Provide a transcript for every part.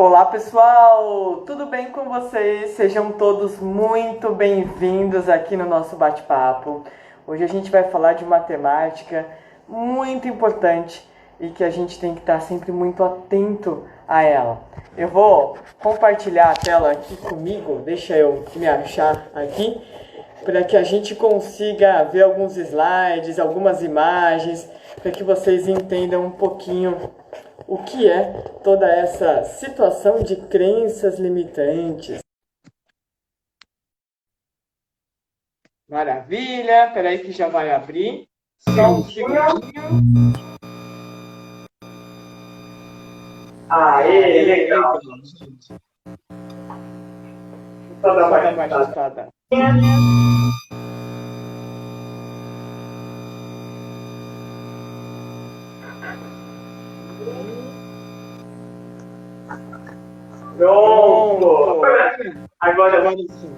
Olá pessoal, tudo bem com vocês? Sejam todos muito bem-vindos aqui no nosso bate-papo. Hoje a gente vai falar de uma temática muito importante e que a gente tem que estar sempre muito atento a ela. Eu vou compartilhar a tela aqui comigo, deixa eu me achar aqui, para que a gente consiga ver alguns slides, algumas imagens, para que vocês entendam um pouquinho o que é toda essa situação de crenças limitantes. Maravilha, peraí que já vai abrir. Só um segundinho. Aê, legal. Só dar uma ajustada. Pronto. Agora sim.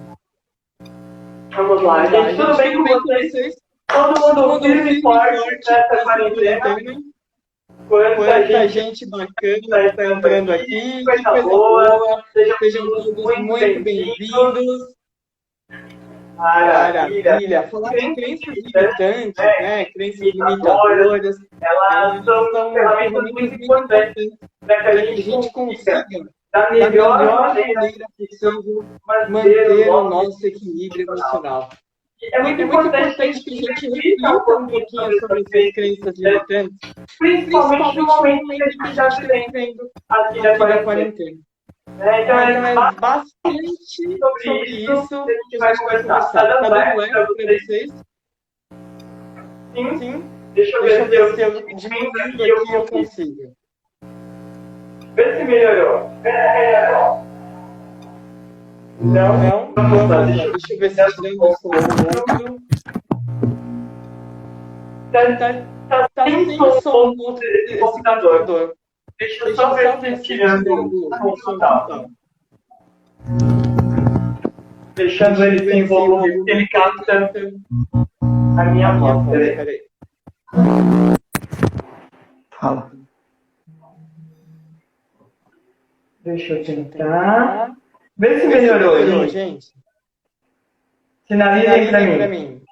Vamos lá, gente. Tudo bem com vocês? Todo mundo firme e forte nessa quarentena? Quanta gente bacana está entrando aqui. Coisa boa. Sejam todos muito bem-vindos. Maravilha. Falar de crenças limitantes, né? Crenças limitadoras, elas são ferramentas muito importantes para que a gente consiga, da melhor maneira possível, manter o nosso equilíbrio emocional. É muito importante que a gente reflita um pouquinho sobre essas crenças limitantes, principalmente no momento que a gente está vivendo aqui na quarentena. Então é bastante sobre isso que a gente vai conversar. Tá dando like para vocês? Sim. Deixa eu ver se eu diminuindo aqui eu consigo. Vê se melhorou. Não. Vamos lá. Deixa eu ver se eu outro. Tá sem som esse computador. Deixa eu só ver se tirando o som total. Deixando ele sem volume, porque ele capta a minha voz. Peraí. Fala. Deixa eu tentar. Vê se melhorou, gente. Sinalizem pra mim.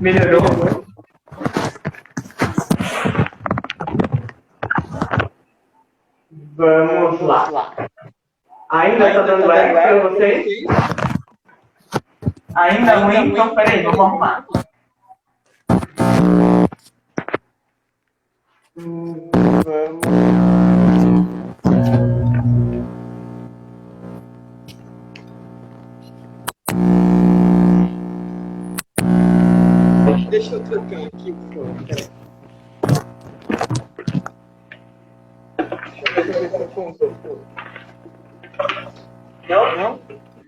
Melhorou? Vamos lá. Ainda tá dando eco pra vocês? Ainda ruim? Então peraí, vamos arrumar. Deixa eu trocar aqui o fone, peraí. Deixa eu ver se eu consigo. Não?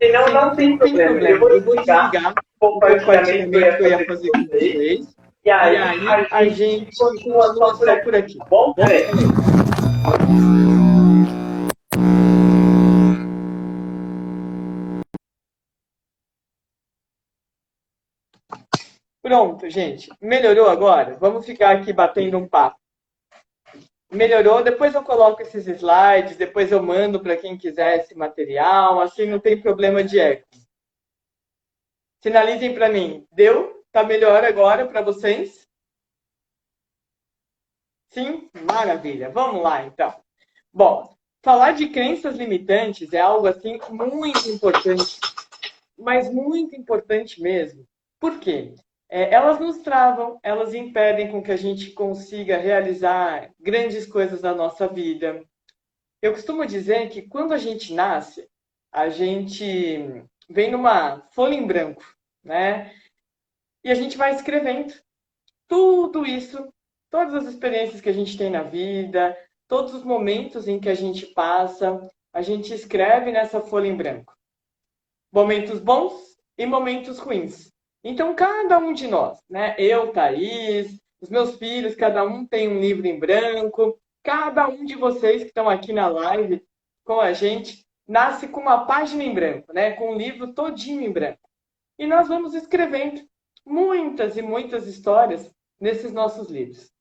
Senão não tem problema. Eu vou desligar o compartilhamento que eu ia fazer com vocês. E aí a gente continua só por aqui. Bom? Pronto, gente. Melhorou agora? Vamos ficar aqui batendo um papo. Melhorou? Depois eu coloco esses slides, depois eu mando para quem quiser esse material, assim não tem problema de eco. Sinalizem para mim. Deu? Tá melhor agora para vocês? Sim? Maravilha. Vamos lá, então. Bom, falar de crenças limitantes é algo assim muito importante, mas muito importante mesmo. Por quê? Elas nos travam, elas impedem com que a gente consiga realizar grandes coisas na nossa vida. Eu costumo dizer que quando a gente nasce, a gente vem numa folha em branco, né? E a gente vai escrevendo tudo isso, todas as experiências que a gente tem na vida, todos os momentos em que a gente passa, a gente escreve nessa folha em branco. Momentos bons e momentos ruins. Então, cada um de nós, né? Eu, Thaís, os meus filhos, cada um tem um livro em branco. Cada um de vocês que estão aqui na live com a gente nasce com uma página em branco, né? Com um livro todinho em branco. E nós vamos escrevendo muitas e muitas histórias nesses nossos livros.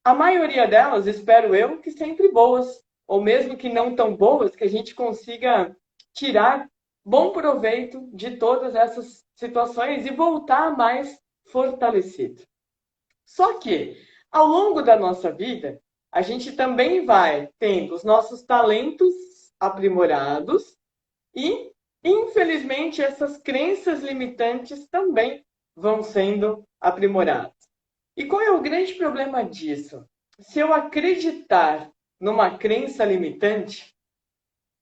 A maioria delas, espero eu, que sempre boas, ou mesmo que não tão boas, que a gente consiga tirar bom proveito de todas essas situações e voltar mais fortalecido. Só que, ao longo da nossa vida, a gente também vai tendo os nossos talentos aprimorados e, infelizmente, essas crenças limitantes também vão sendo aprimoradas. E qual é o grande problema disso? Se eu acreditar numa crença limitante,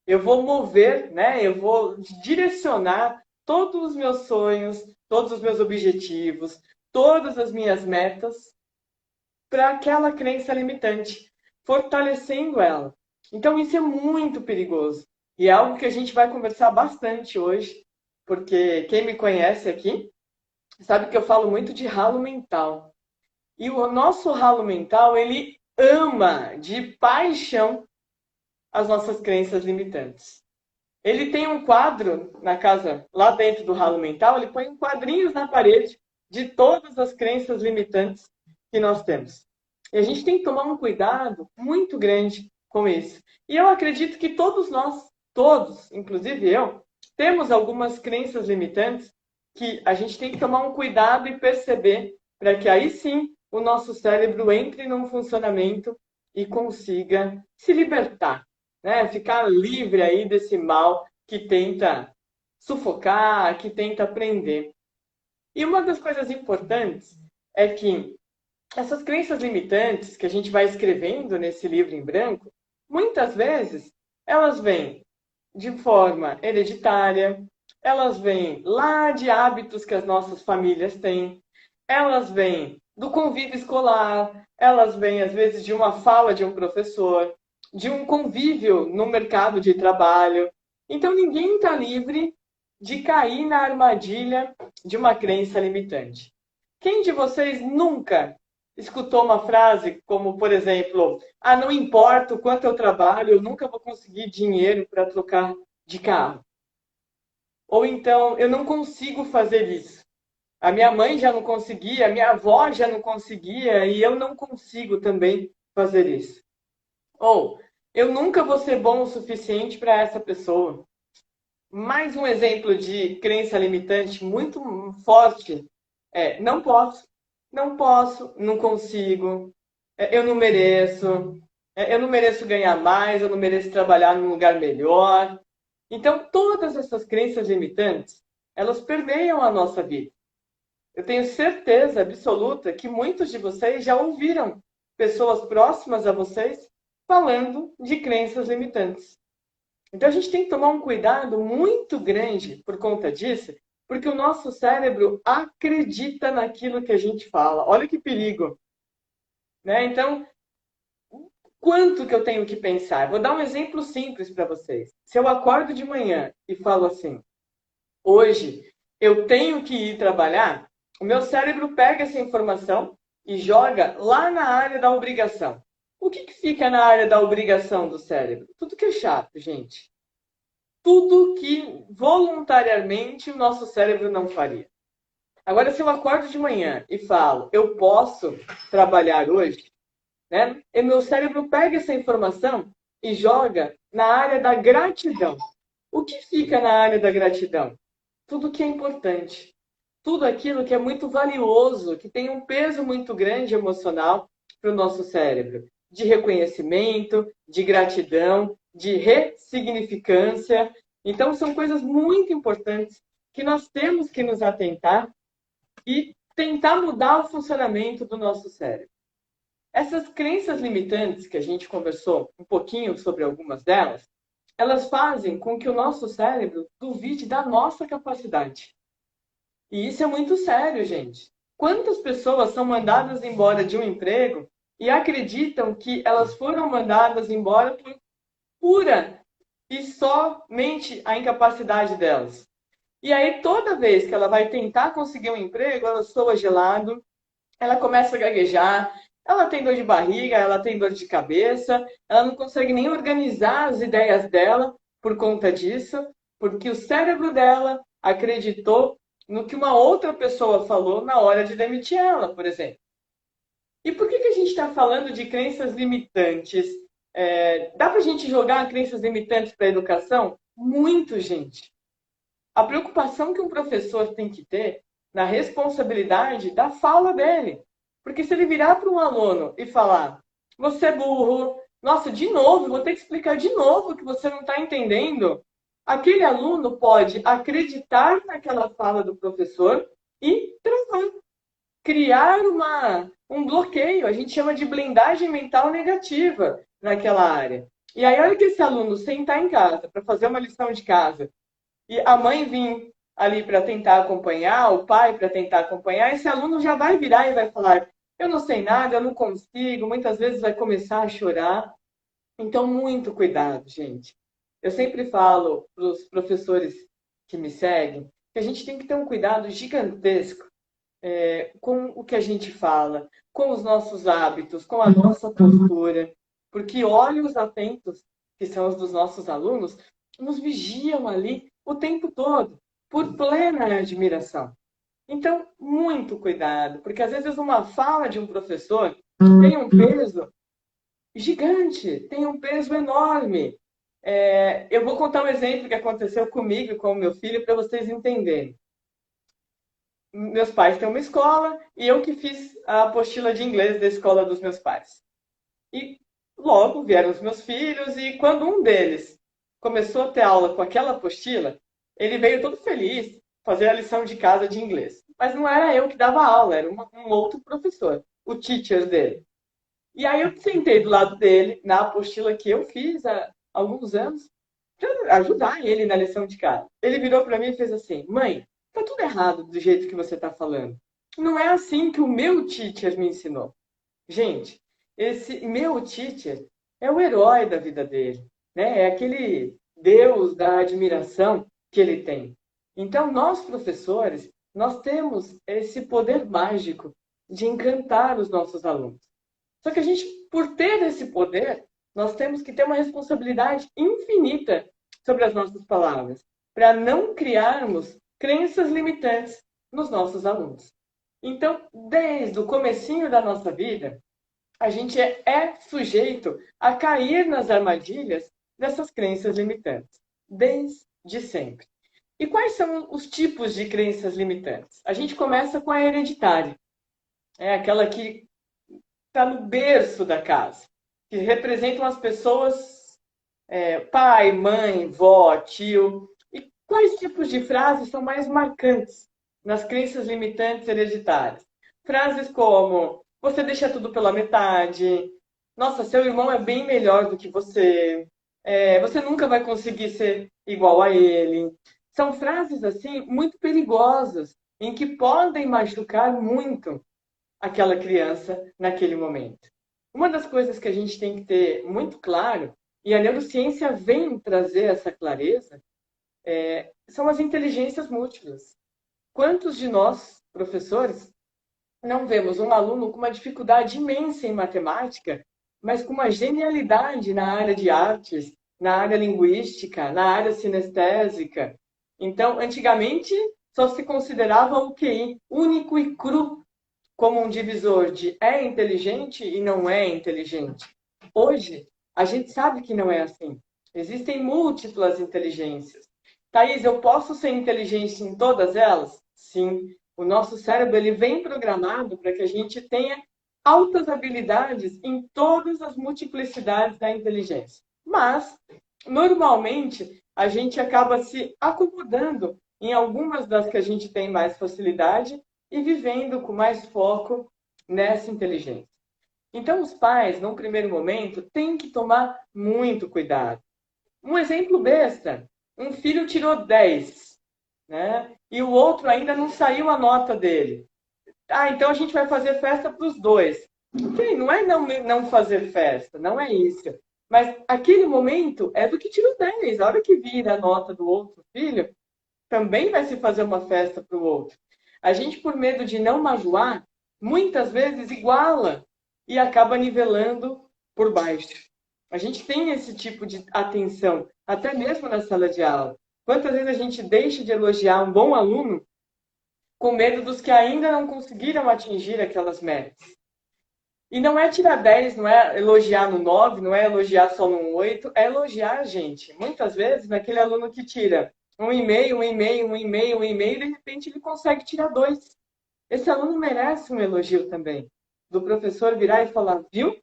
eu vou mover, né? Eu vou direcionar todos os meus sonhos, todos os meus objetivos, todas as minhas metas para aquela crença limitante, fortalecendo ela. Então isso é muito perigoso e é algo que a gente vai conversar bastante hoje, porque quem me conhece aqui sabe que eu falo muito de ralo mental. E o nosso ralo mental, ele ama de paixão as nossas crenças limitantes. Ele tem um quadro na casa, lá dentro do ralo mental, ele põe quadrinhos na parede de todas as crenças limitantes que nós temos. E a gente tem que tomar um cuidado muito grande com isso. E eu acredito que todos nós, todos, inclusive eu, temos algumas crenças limitantes que a gente tem que tomar um cuidado e perceber para que aí sim o nosso cérebro entre num funcionamento e consiga se libertar, né? Ficar livre aí desse mal que tenta sufocar, que tenta prender. E uma das coisas importantes é que essas crenças limitantes que a gente vai escrevendo nesse livro em branco, muitas vezes elas vêm de forma hereditária, elas vêm lá de hábitos que as nossas famílias têm, elas vêm do convívio escolar, elas vêm às vezes de uma fala de um professor, de um convívio no mercado de trabalho. Então ninguém está livre de cair na armadilha de uma crença limitante. Quem de vocês nunca escutou uma frase como, por exemplo, não importa o quanto eu trabalho, eu nunca vou conseguir dinheiro para trocar de carro. Ou então, eu não consigo fazer isso. A minha mãe já não conseguia, a minha avó já não conseguia e eu não consigo também fazer isso. Ou, eu nunca vou ser bom o suficiente para essa pessoa. Mais um exemplo de crença limitante muito forte é: não posso, não posso, não consigo, eu não mereço, eu não mereço ganhar mais, eu não mereço trabalhar num lugar melhor. Então, todas essas crenças limitantes, elas permeiam a nossa vida. Eu tenho certeza absoluta que muitos de vocês já ouviram pessoas próximas a vocês falando de crenças limitantes. Então, a gente tem que tomar um cuidado muito grande por conta disso, porque o nosso cérebro acredita naquilo que a gente fala. Olha que perigo, né? Então, quanto que eu tenho que pensar? Vou dar um exemplo simples para vocês. Se eu acordo de manhã e falo assim: hoje eu tenho que ir trabalhar, o meu cérebro pega essa informação e joga lá na área da obrigação. O que fica na área da obrigação do cérebro? Tudo que é chato, gente. Tudo que voluntariamente o nosso cérebro não faria. Agora, se eu acordo de manhã e falo: eu posso trabalhar hoje, né? E meu cérebro pega essa informação e joga na área da gratidão. O que fica na área da gratidão? Tudo que é importante. Tudo aquilo que é muito valioso, que tem um peso muito grande emocional para o nosso cérebro. De reconhecimento, de gratidão, de ressignificância. Então, são coisas muito importantes que nós temos que nos atentar e tentar mudar o funcionamento do nosso cérebro. Essas crenças limitantes que a gente conversou um pouquinho sobre algumas delas, elas fazem com que o nosso cérebro duvide da nossa capacidade. E isso é muito sério, gente. Quantas pessoas são mandadas embora de um emprego e acreditam que elas foram mandadas embora por pura e somente a incapacidade delas? E aí, toda vez que ela vai tentar conseguir um emprego, ela soa gelado, ela começa a gaguejar, ela tem dor de barriga, ela tem dor de cabeça, ela não consegue nem organizar as ideias dela por conta disso, porque o cérebro dela acreditou no que uma outra pessoa falou na hora de demitir ela, por exemplo. E por que a gente está falando de crenças limitantes, dá para a gente jogar crenças limitantes para a educação? Muito, gente. A preocupação que um professor tem que ter na responsabilidade da fala dele. Porque se ele virar para um aluno e falar, você é burro, nossa, de novo, vou ter que explicar de novo que você não está entendendo, aquele aluno pode acreditar naquela fala do professor e travar, criar um bloqueio. A gente chama de blindagem mental negativa naquela área. E aí, olha que esse aluno sentar em casa para fazer uma lição de casa e a mãe vir ali para tentar acompanhar, o pai para tentar acompanhar, esse aluno já vai virar e vai falar: eu não sei nada, eu não consigo, muitas vezes vai começar a chorar. Então, muito cuidado, gente. Eu sempre falo para os professores que me seguem que a gente tem que ter um cuidado gigantesco com o que a gente fala, com os nossos hábitos, com a nossa postura, porque olhos atentos, que são os dos nossos alunos, nos vigiam ali o tempo todo, por plena admiração. Então, muito cuidado, porque às vezes uma fala de um professor tem um peso gigante, tem um peso enorme. Eu vou contar um exemplo que aconteceu comigo e com o meu filho para vocês entenderem. Meus pais têm uma escola e eu que fiz a apostila de inglês da escola dos meus pais. E logo vieram os meus filhos e quando um deles começou a ter aula com aquela apostila, ele veio todo feliz fazer a lição de casa de inglês. Mas não era eu que dava aula, era um outro professor, o teacher dele. E aí eu sentei do lado dele, na apostila que eu fiz há alguns anos, para ajudar ele na lição de casa. Ele virou para mim e fez assim: mãe, tá tudo errado do jeito que você está falando. Não é assim que o meu teacher me ensinou. Gente, esse meu teacher é o herói da vida dele, né? É aquele Deus da admiração que ele tem. Então, nós professores, nós temos esse poder mágico de encantar os nossos alunos. Só que a gente, por ter esse poder, nós temos que ter uma responsabilidade infinita sobre as nossas palavras, para não criarmos crenças limitantes nos nossos alunos. Então, desde o comecinho da nossa vida, a gente é sujeito a cair nas armadilhas dessas crenças limitantes, desde sempre. E quais são os tipos de crenças limitantes? A gente começa com a hereditária. É aquela que está no berço da casa, que representam as pessoas, pai, mãe, vó, tio. E quais tipos de frases são mais marcantes nas crenças limitantes hereditárias? Frases como: você deixa tudo pela metade, nossa, seu irmão é bem melhor do que você, você nunca vai conseguir ser igual a ele. São frases assim muito perigosas, em que podem machucar muito aquela criança naquele momento. Uma das coisas que a gente tem que ter muito claro, e a neurociência vem trazer essa clareza, são as inteligências múltiplas. Quantos de nós, professores, não vemos um aluno com uma dificuldade imensa em matemática, mas com uma genialidade na área de artes, na área linguística, na área sinestésica? Então, antigamente, só se considerava o QI único e cru como um divisor de é inteligente e não é inteligente. Hoje, a gente sabe que não é assim. Existem múltiplas inteligências. Thaís, eu posso ser inteligente em todas elas? Sim. O nosso cérebro ele vem programado para que a gente tenha altas habilidades em todas as multiplicidades da inteligência. Mas, normalmente, a gente acaba se acomodando em algumas das que a gente tem mais facilidade e vivendo com mais foco nessa inteligência. Então, os pais, num primeiro momento, têm que tomar muito cuidado. Um exemplo besta: um filho tirou 10, né? E o outro ainda não saiu a nota dele. Então a gente vai fazer festa para os dois. Ok, não é não fazer festa, não é isso. Mas aquele momento é do que tirou 10. A hora que vira a nota do outro filho, também vai se fazer uma festa para o outro. A gente, por medo de não magoar, muitas vezes iguala e acaba nivelando por baixo. A gente tem esse tipo de atenção, até mesmo na sala de aula. Quantas vezes a gente deixa de elogiar um bom aluno com medo dos que ainda não conseguiram atingir aquelas metas? E não é tirar 10, não é elogiar no 9, não é elogiar só no 8, é elogiar, gente. Muitas vezes, naquele aluno que tira um e-mail, um e-mail, um e-mail, um e-mail, de repente ele consegue tirar 2. Esse aluno merece um elogio também. Do professor virar e falar, viu?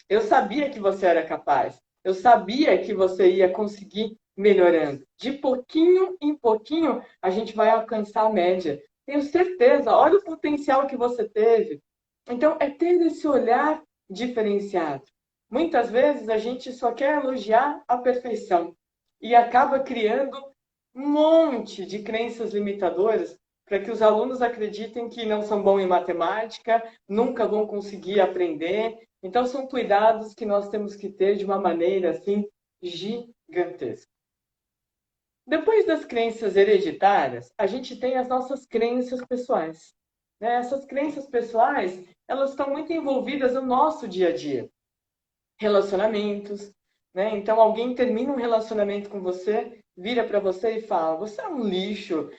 Eu sabia que você era capaz. Eu sabia que você ia conseguir melhorando. De pouquinho em pouquinho, a gente vai alcançar a média. Tenho certeza. Olha o potencial que você teve. Então, é ter esse olhar diferenciado. Muitas vezes a gente só quer elogiar a perfeição e acaba criando um monte de crenças limitadoras para que os alunos acreditem que não são bons em matemática, nunca vão conseguir aprender. Então, são cuidados que nós temos que ter de uma maneira assim gigantesca. Depois das crenças hereditárias, a gente tem as nossas crenças pessoais. Né? Essas crenças pessoais, elas estão muito envolvidas no nosso dia a dia. Relacionamentos, né? Então, alguém termina um relacionamento com você, vira para você e fala: você é um lixo,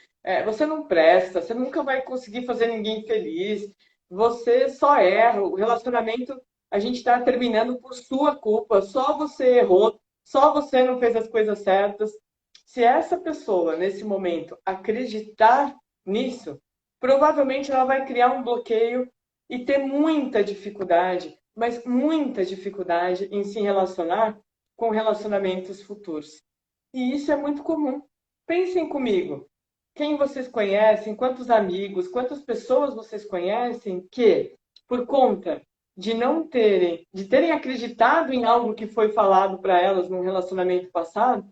você não presta, você nunca vai conseguir fazer ninguém feliz, você só erra. O relacionamento a gente está terminando por sua culpa, só você errou, só você não fez as coisas certas. Se essa pessoa, nesse momento, acreditar nisso, provavelmente ela vai criar um bloqueio e ter muita dificuldade, mas muita dificuldade em se relacionar com relacionamentos futuros. E isso é muito comum. Pensem comigo. Quem vocês conhecem, quantos amigos, quantas pessoas vocês conhecem que, por conta de terem acreditado em algo que foi falado para elas num relacionamento passado,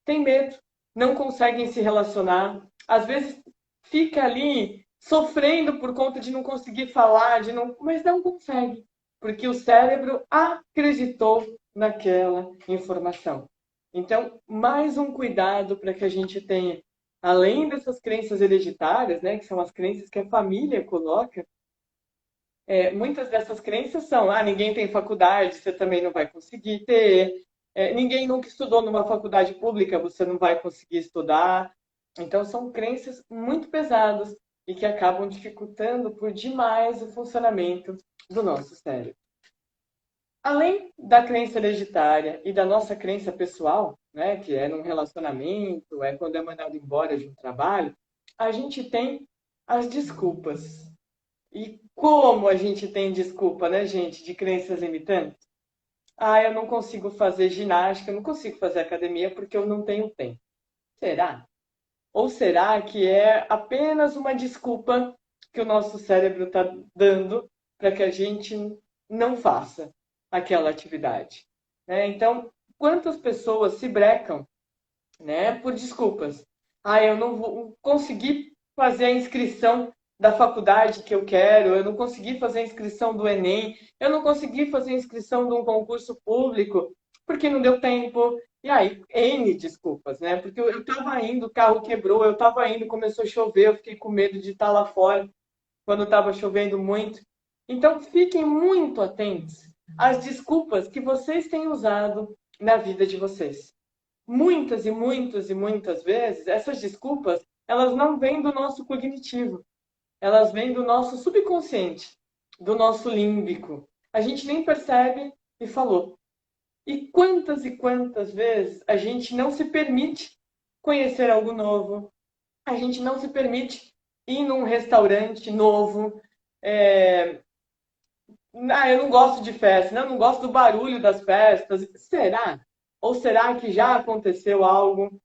tem medo, não conseguem se relacionar, às vezes fica ali sofrendo por conta de não conseguir falar, mas não consegue, porque o cérebro acreditou naquela informação. Então, mais um cuidado para que a gente tenha, além dessas crenças hereditárias, né, que são as crenças que a família coloca, muitas dessas crenças são: ninguém tem faculdade, você também não vai conseguir ter. Ninguém nunca estudou numa faculdade pública, você não vai conseguir estudar. Então, são crenças muito pesadas e que acabam dificultando por demais o funcionamento do nosso cérebro. Além da crença hereditária e da nossa crença pessoal, né, que é num relacionamento, é quando é mandado embora de um trabalho, a gente tem as desculpas. E como a gente tem desculpa, né, gente, de crenças limitantes? Eu não consigo fazer ginástica, eu não consigo fazer academia porque eu não tenho tempo. Será? Ou será que é apenas uma desculpa que o nosso cérebro está dando para que a gente não faça aquela atividade? Né? Então, quantas pessoas se brecam, né, por desculpas? Eu não vou conseguir fazer a inscrição da faculdade que eu quero, eu não consegui fazer a inscrição do Enem, eu não consegui fazer a inscrição de um concurso público, porque não deu tempo. E aí, N desculpas, né? Porque eu estava indo, o carro quebrou, eu estava indo, começou a chover, eu fiquei com medo de estar lá fora quando estava chovendo muito. Então, fiquem muito atentos às desculpas que vocês têm usado na vida de vocês. Muitas e muitas e muitas vezes, essas desculpas, elas não vêm do nosso cognitivo, elas vêm do nosso subconsciente, do nosso límbico. A gente nem percebe e falou. E quantas vezes a gente não se permite conhecer algo novo, a gente não se permite ir num restaurante novo. Eu não gosto de festa, eu não gosto do barulho das festas. Será? Ou será que já aconteceu algo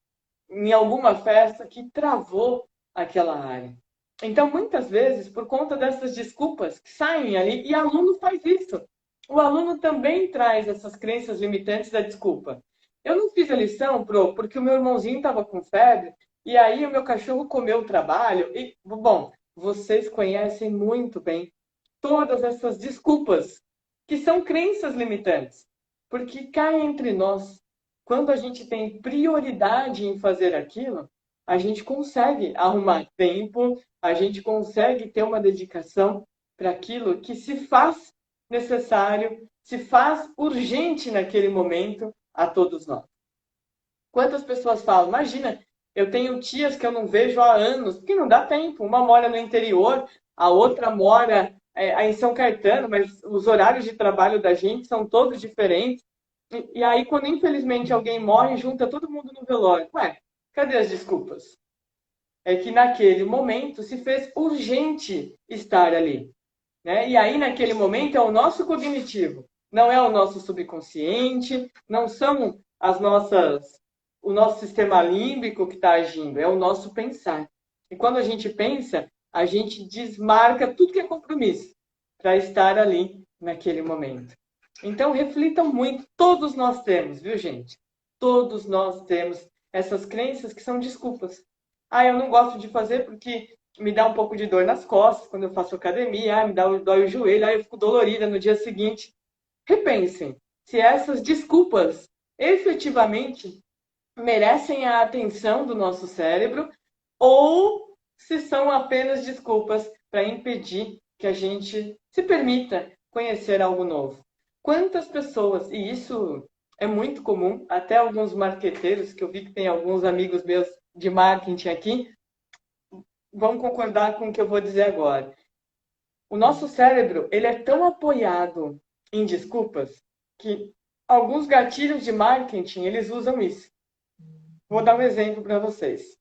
em alguma festa que travou aquela área? Então, muitas vezes, por conta dessas desculpas que saem ali, e aluno faz isso. O aluno também traz essas crenças limitantes da desculpa. Eu não fiz a lição, porque o meu irmãozinho estava com febre, e aí o meu cachorro comeu o trabalho. E, bom, vocês conhecem muito bem todas essas desculpas, que são crenças limitantes, porque cá entre nós, quando a gente tem prioridade em fazer aquilo, a gente consegue arrumar tempo, a gente consegue ter uma dedicação para aquilo que se faz necessário, se faz urgente naquele momento a todos nós. Quantas pessoas falam: imagina, eu tenho tias que eu não vejo há anos, porque não dá tempo. Uma mora no interior, a outra mora aí em São Caetano, mas os horários de trabalho da gente são todos diferentes. E aí, quando infelizmente alguém morre, junta todo mundo no velório. Ué, cadê as desculpas? É que naquele momento se fez urgente estar ali, né? E aí, naquele momento, é o nosso cognitivo, não é o nosso subconsciente, não são o nosso sistema límbico que está agindo, é o nosso pensar. E quando a gente pensa, a gente desmarca tudo que é compromisso para estar ali naquele momento. Então, reflitam muito, todos nós temos, viu, gente? Todos nós temos essas crenças que são desculpas. Ah, eu não gosto de fazer porque me dá um pouco de dor nas costas quando eu faço academia, dói o joelho, eu fico dolorida no dia seguinte. Repensem se essas desculpas efetivamente merecem a atenção do nosso cérebro ou se são apenas desculpas para impedir que a gente se permita conhecer algo novo. Quantas pessoas, e isso é muito comum, até alguns marqueteiros, que eu vi que tem alguns amigos meus de marketing aqui, vão concordar com o que eu vou dizer agora. O nosso cérebro, ele é tão apoiado em desculpas que alguns gatilhos de marketing, eles usam isso. Vou dar um exemplo para vocês.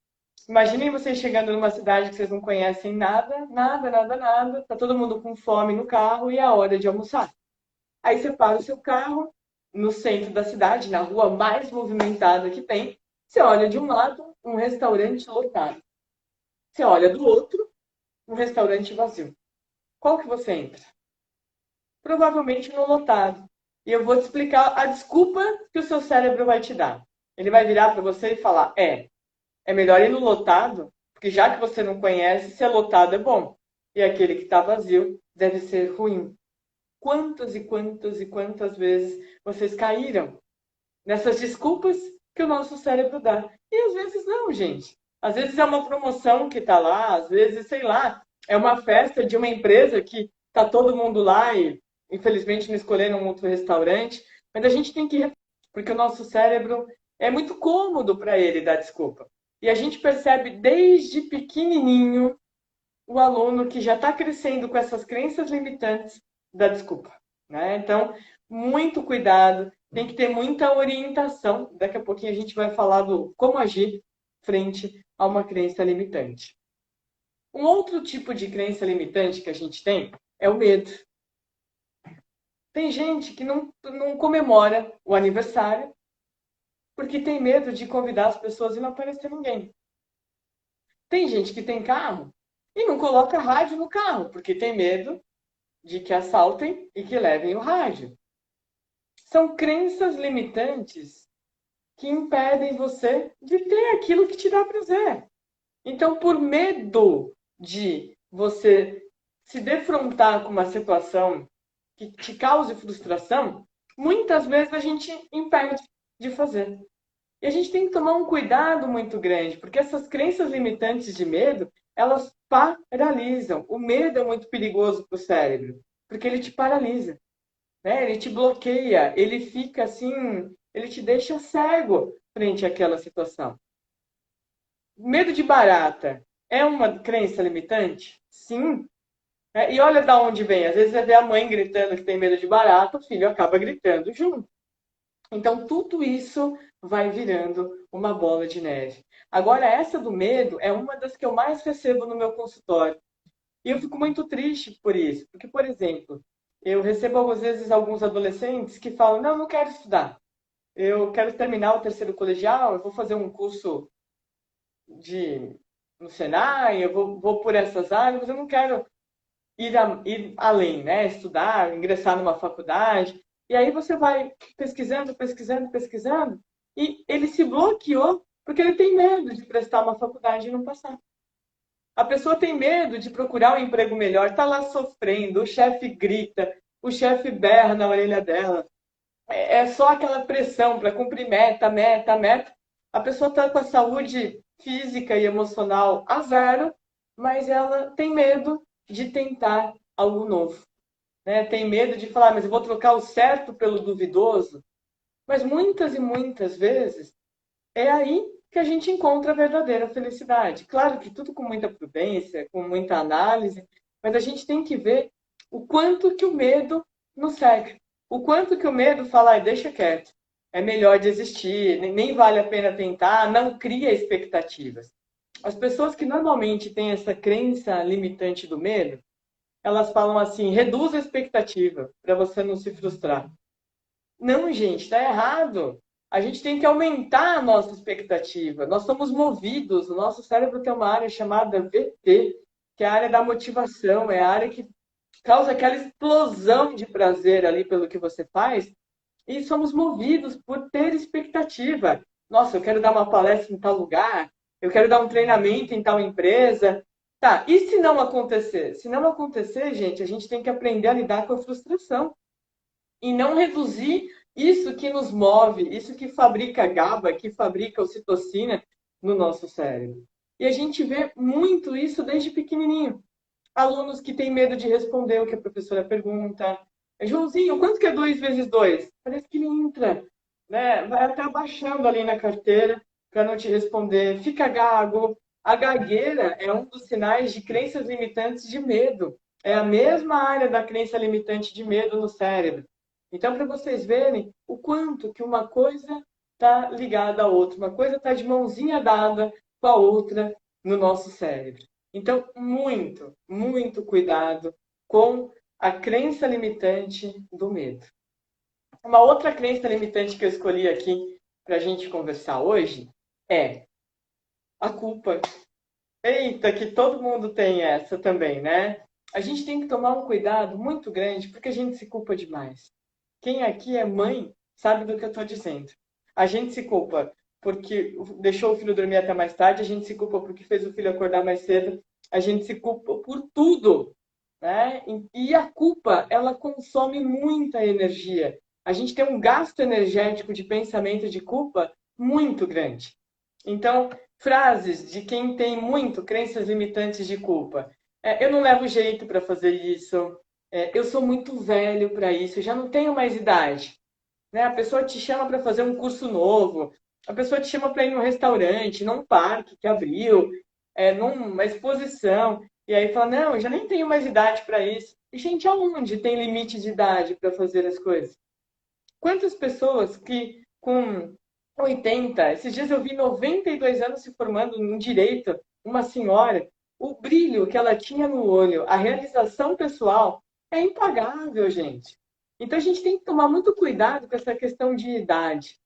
Imaginem vocês chegando numa cidade que vocês não conhecem nada, nada, nada, nada, tá todo mundo com fome no carro e é a hora de almoçar. Aí você para o seu carro no centro da cidade, na rua mais movimentada que tem, você olha de um lado um restaurante lotado. Você olha do outro um restaurante vazio. Qual que você entra? Provavelmente no lotado. E eu vou te explicar a desculpa que o seu cérebro vai te dar. Ele vai virar para você e falar: é melhor ir no lotado, porque já que você não conhece, se é lotado é bom. E aquele que está vazio deve ser ruim. Quantas e quantas e quantas vezes vocês caíram nessas desculpas que o nosso cérebro dá? E às vezes não, gente. Às vezes é uma promoção que está lá, às vezes, sei lá, é uma festa de uma empresa que está todo mundo lá e, infelizmente, não escolheram um outro restaurante. Mas a gente tem que... Porque o nosso cérebro é muito cômodo para ele dar desculpa. E a gente percebe desde pequenininho o aluno que já está crescendo com essas crenças limitantes da desculpa, né? Então, muito cuidado, tem que ter muita orientação. Daqui a pouquinho a gente vai falar do como agir frente a uma crença limitante. Um outro tipo de crença limitante que a gente tem é o medo. Tem gente que não comemora o aniversário porque tem medo de convidar as pessoas e não aparecer ninguém. Tem gente que tem carro e não coloca rádio no carro, porque tem medo de que assaltem e que levem o rádio. São crenças limitantes que impedem você de ter aquilo que te dá prazer. Então, por medo de você se defrontar com uma situação que te cause frustração, muitas vezes a gente impede de fazer. E a gente tem que tomar um cuidado muito grande, porque essas crenças limitantes de medo, elas paralisam. O medo é muito perigoso para o cérebro, porque ele te paralisa, né? Ele te bloqueia, ele fica assim, ele te deixa cego frente àquela situação. Medo de barata é uma crença limitante? Sim. E olha de onde vem. Às vezes você vê a mãe gritando que tem medo de barata, o filho acaba gritando junto. Então, tudo isso vai virando uma bola de neve. Agora, essa do medo é uma das que eu mais recebo no meu consultório. E eu fico muito triste por isso. Porque, por exemplo, eu recebo às vezes alguns adolescentes que falam: não quero estudar. Eu quero terminar o terceiro colegial, eu vou fazer um curso no Senai, eu vou por essas áreas, mas eu não quero ir além, né? Estudar, ingressar numa faculdade. E aí você vai pesquisando, pesquisando, pesquisando, e ele se bloqueou porque ele tem medo de prestar uma faculdade e não passar. A pessoa tem medo de procurar um emprego melhor, está lá sofrendo, o chefe grita, o chefe berra na orelha dela. É só aquela pressão para cumprir meta, meta, meta. A pessoa está com a saúde física e emocional a zero, mas ela tem medo de tentar algo novo. Né? Tem medo de falar: mas eu vou trocar o certo pelo duvidoso. Mas muitas e muitas vezes é aí que a gente encontra a verdadeira felicidade. Claro que tudo com muita prudência, com muita análise, mas a gente tem que ver o quanto que o medo nos cega. O quanto que o medo fala, deixa quieto, é melhor desistir, nem vale a pena tentar, não cria expectativas. As pessoas que normalmente têm essa crença limitante do medo, elas falam assim, reduz a expectativa para você não se frustrar. Não, gente, está errado. A gente tem que aumentar a nossa expectativa. Nós somos movidos, o nosso cérebro tem uma área chamada VT, que é a área da motivação, é a área que causa aquela explosão de prazer ali pelo que você faz, e somos movidos por ter expectativa. Nossa, eu quero dar uma palestra em tal lugar, eu quero dar um treinamento em tal empresa. Tá, e se não acontecer? Se não acontecer, gente, a gente tem que aprender a lidar com a frustração e não reduzir isso que nos move, isso que fabrica GABA, que fabrica ocitocina no nosso cérebro. E a gente vê muito isso desde pequenininho. Alunos que têm medo de responder o que a professora pergunta. Joãozinho, quanto que é 2 vezes 2? Parece que ele entra, né? Vai até abaixando ali na carteira para não te responder. Fica gago. A gagueira é um dos sinais de crenças limitantes de medo. É a mesma área da crença limitante de medo no cérebro. Então, para vocês verem o quanto que uma coisa está ligada à outra, uma coisa está de mãozinha dada com a outra no nosso cérebro. Então, muito, muito cuidado com a crença limitante do medo. Uma outra crença limitante que eu escolhi aqui para a gente conversar hoje é a culpa. Eita, que todo mundo tem essa também, né? A gente tem que tomar um cuidado muito grande porque a gente se culpa demais. Quem aqui é mãe sabe do que eu estou dizendo. A gente se culpa porque deixou o filho dormir até mais tarde, a gente se culpa porque fez o filho acordar mais cedo, a gente se culpa por tudo, né? E a culpa, ela consome muita energia. A gente tem um gasto energético de pensamento de culpa muito grande. Então, frases de quem tem muito crenças limitantes de culpa. Eu não levo jeito para fazer isso. Eu sou muito velho para isso, eu já não tenho mais idade. Né? A pessoa te chama para fazer um curso novo, a pessoa te chama para ir num restaurante, num parque que abriu, numa exposição, e aí fala, não, eu já nem tenho mais idade para isso. E, gente, aonde tem limite de idade para fazer as coisas? Quantas pessoas que com 80, esses dias eu vi 92 anos se formando em direito, uma senhora, o brilho que ela tinha no olho, a realização pessoal é impagável, gente. Então a gente tem que tomar muito cuidado com essa questão de idade.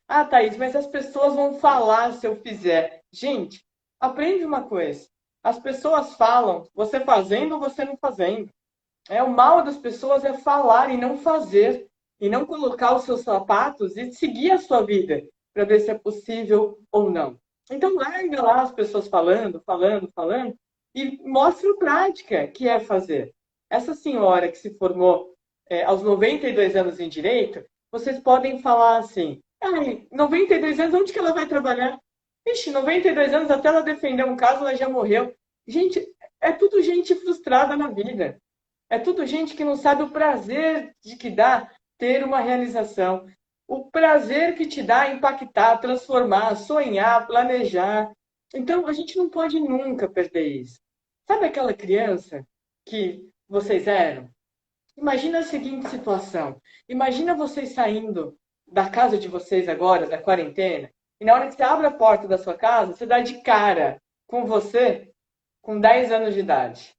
Ah, Thaís, mas as pessoas vão falar se eu fizer. Gente, aprende uma coisa. As pessoas falam, você fazendo ou você não fazendo. O mal das pessoas é falar e não fazer. E não colocar os seus sapatos e seguir a sua vida para ver se é possível ou não. Então, larga lá as pessoas falando, falando, falando e mostre prática, que é fazer. Essa senhora que se formou aos 92 anos em Direito, vocês podem falar assim, 92 anos, onde que ela vai trabalhar? Ixi, 92 anos, até ela defender um caso, ela já morreu. Gente, é tudo gente frustrada na vida. É tudo gente que não sabe o prazer de que dá ter uma realização. O prazer que te dá impactar, transformar, sonhar, planejar. Então, a gente não pode nunca perder isso. Sabe aquela criança que vocês eram? Imagina a seguinte situação. Imagina vocês saindo da casa de vocês agora, da quarentena, e na hora que você abre a porta da sua casa, você dá de cara com você com 10 anos de idade.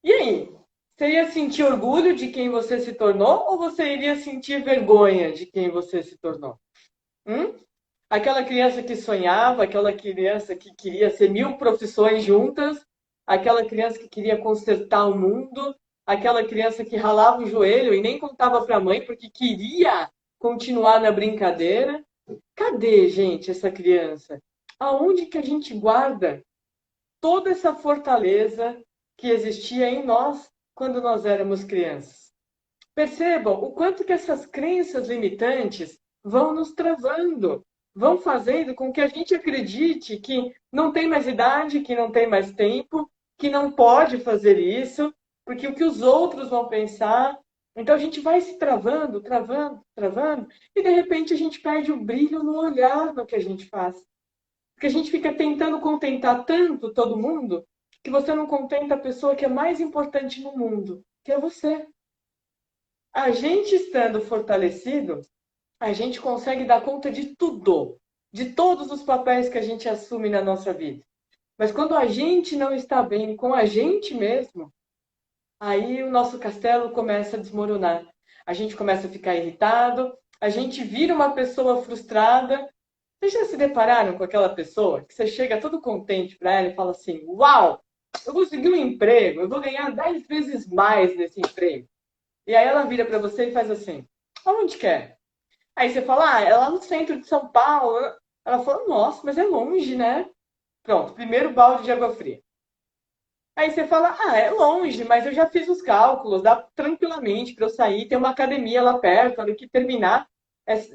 E aí? Você ia sentir orgulho de quem você se tornou ou você iria sentir vergonha de quem você se tornou? Aquela criança que sonhava, aquela criança que queria ser 1000 profissões juntas, aquela criança que queria consertar o mundo, aquela criança que ralava o joelho e nem contava para a mãe porque queria continuar na brincadeira. Cadê, gente, essa criança? Aonde que a gente guarda toda essa fortaleza que existia em nós quando nós éramos crianças? Percebam o quanto que essas crenças limitantes vão nos travando, vão fazendo com que a gente acredite que não tem mais idade, que não tem mais tempo, que não pode fazer isso, porque o que os outros vão pensar. Então a gente vai se travando, travando, travando, e de repente a gente perde o brilho no olhar no que a gente faz. Porque a gente fica tentando contentar tanto todo mundo que você não contenta a pessoa que é mais importante no mundo, que é você. A gente estando fortalecido, a gente consegue dar conta de tudo, de todos os papéis que a gente assume na nossa vida. Mas quando a gente não está bem com a gente mesmo, aí o nosso castelo começa a desmoronar. A gente começa a ficar irritado, a gente vira uma pessoa frustrada. Vocês já se depararam com aquela pessoa que você chega todo contente para ela e fala assim: Uau, eu consegui um emprego, eu vou ganhar 10 vezes mais nesse emprego. E aí ela vira para você e faz assim: Aonde quer? Aí você fala: Ah, é lá no centro de São Paulo. Ela fala: Nossa, mas é longe, né? Pronto, primeiro balde de água fria. Aí você fala: Ah, é longe, mas eu já fiz os cálculos, dá tranquilamente para eu sair, tem uma academia lá perto, na hora que terminar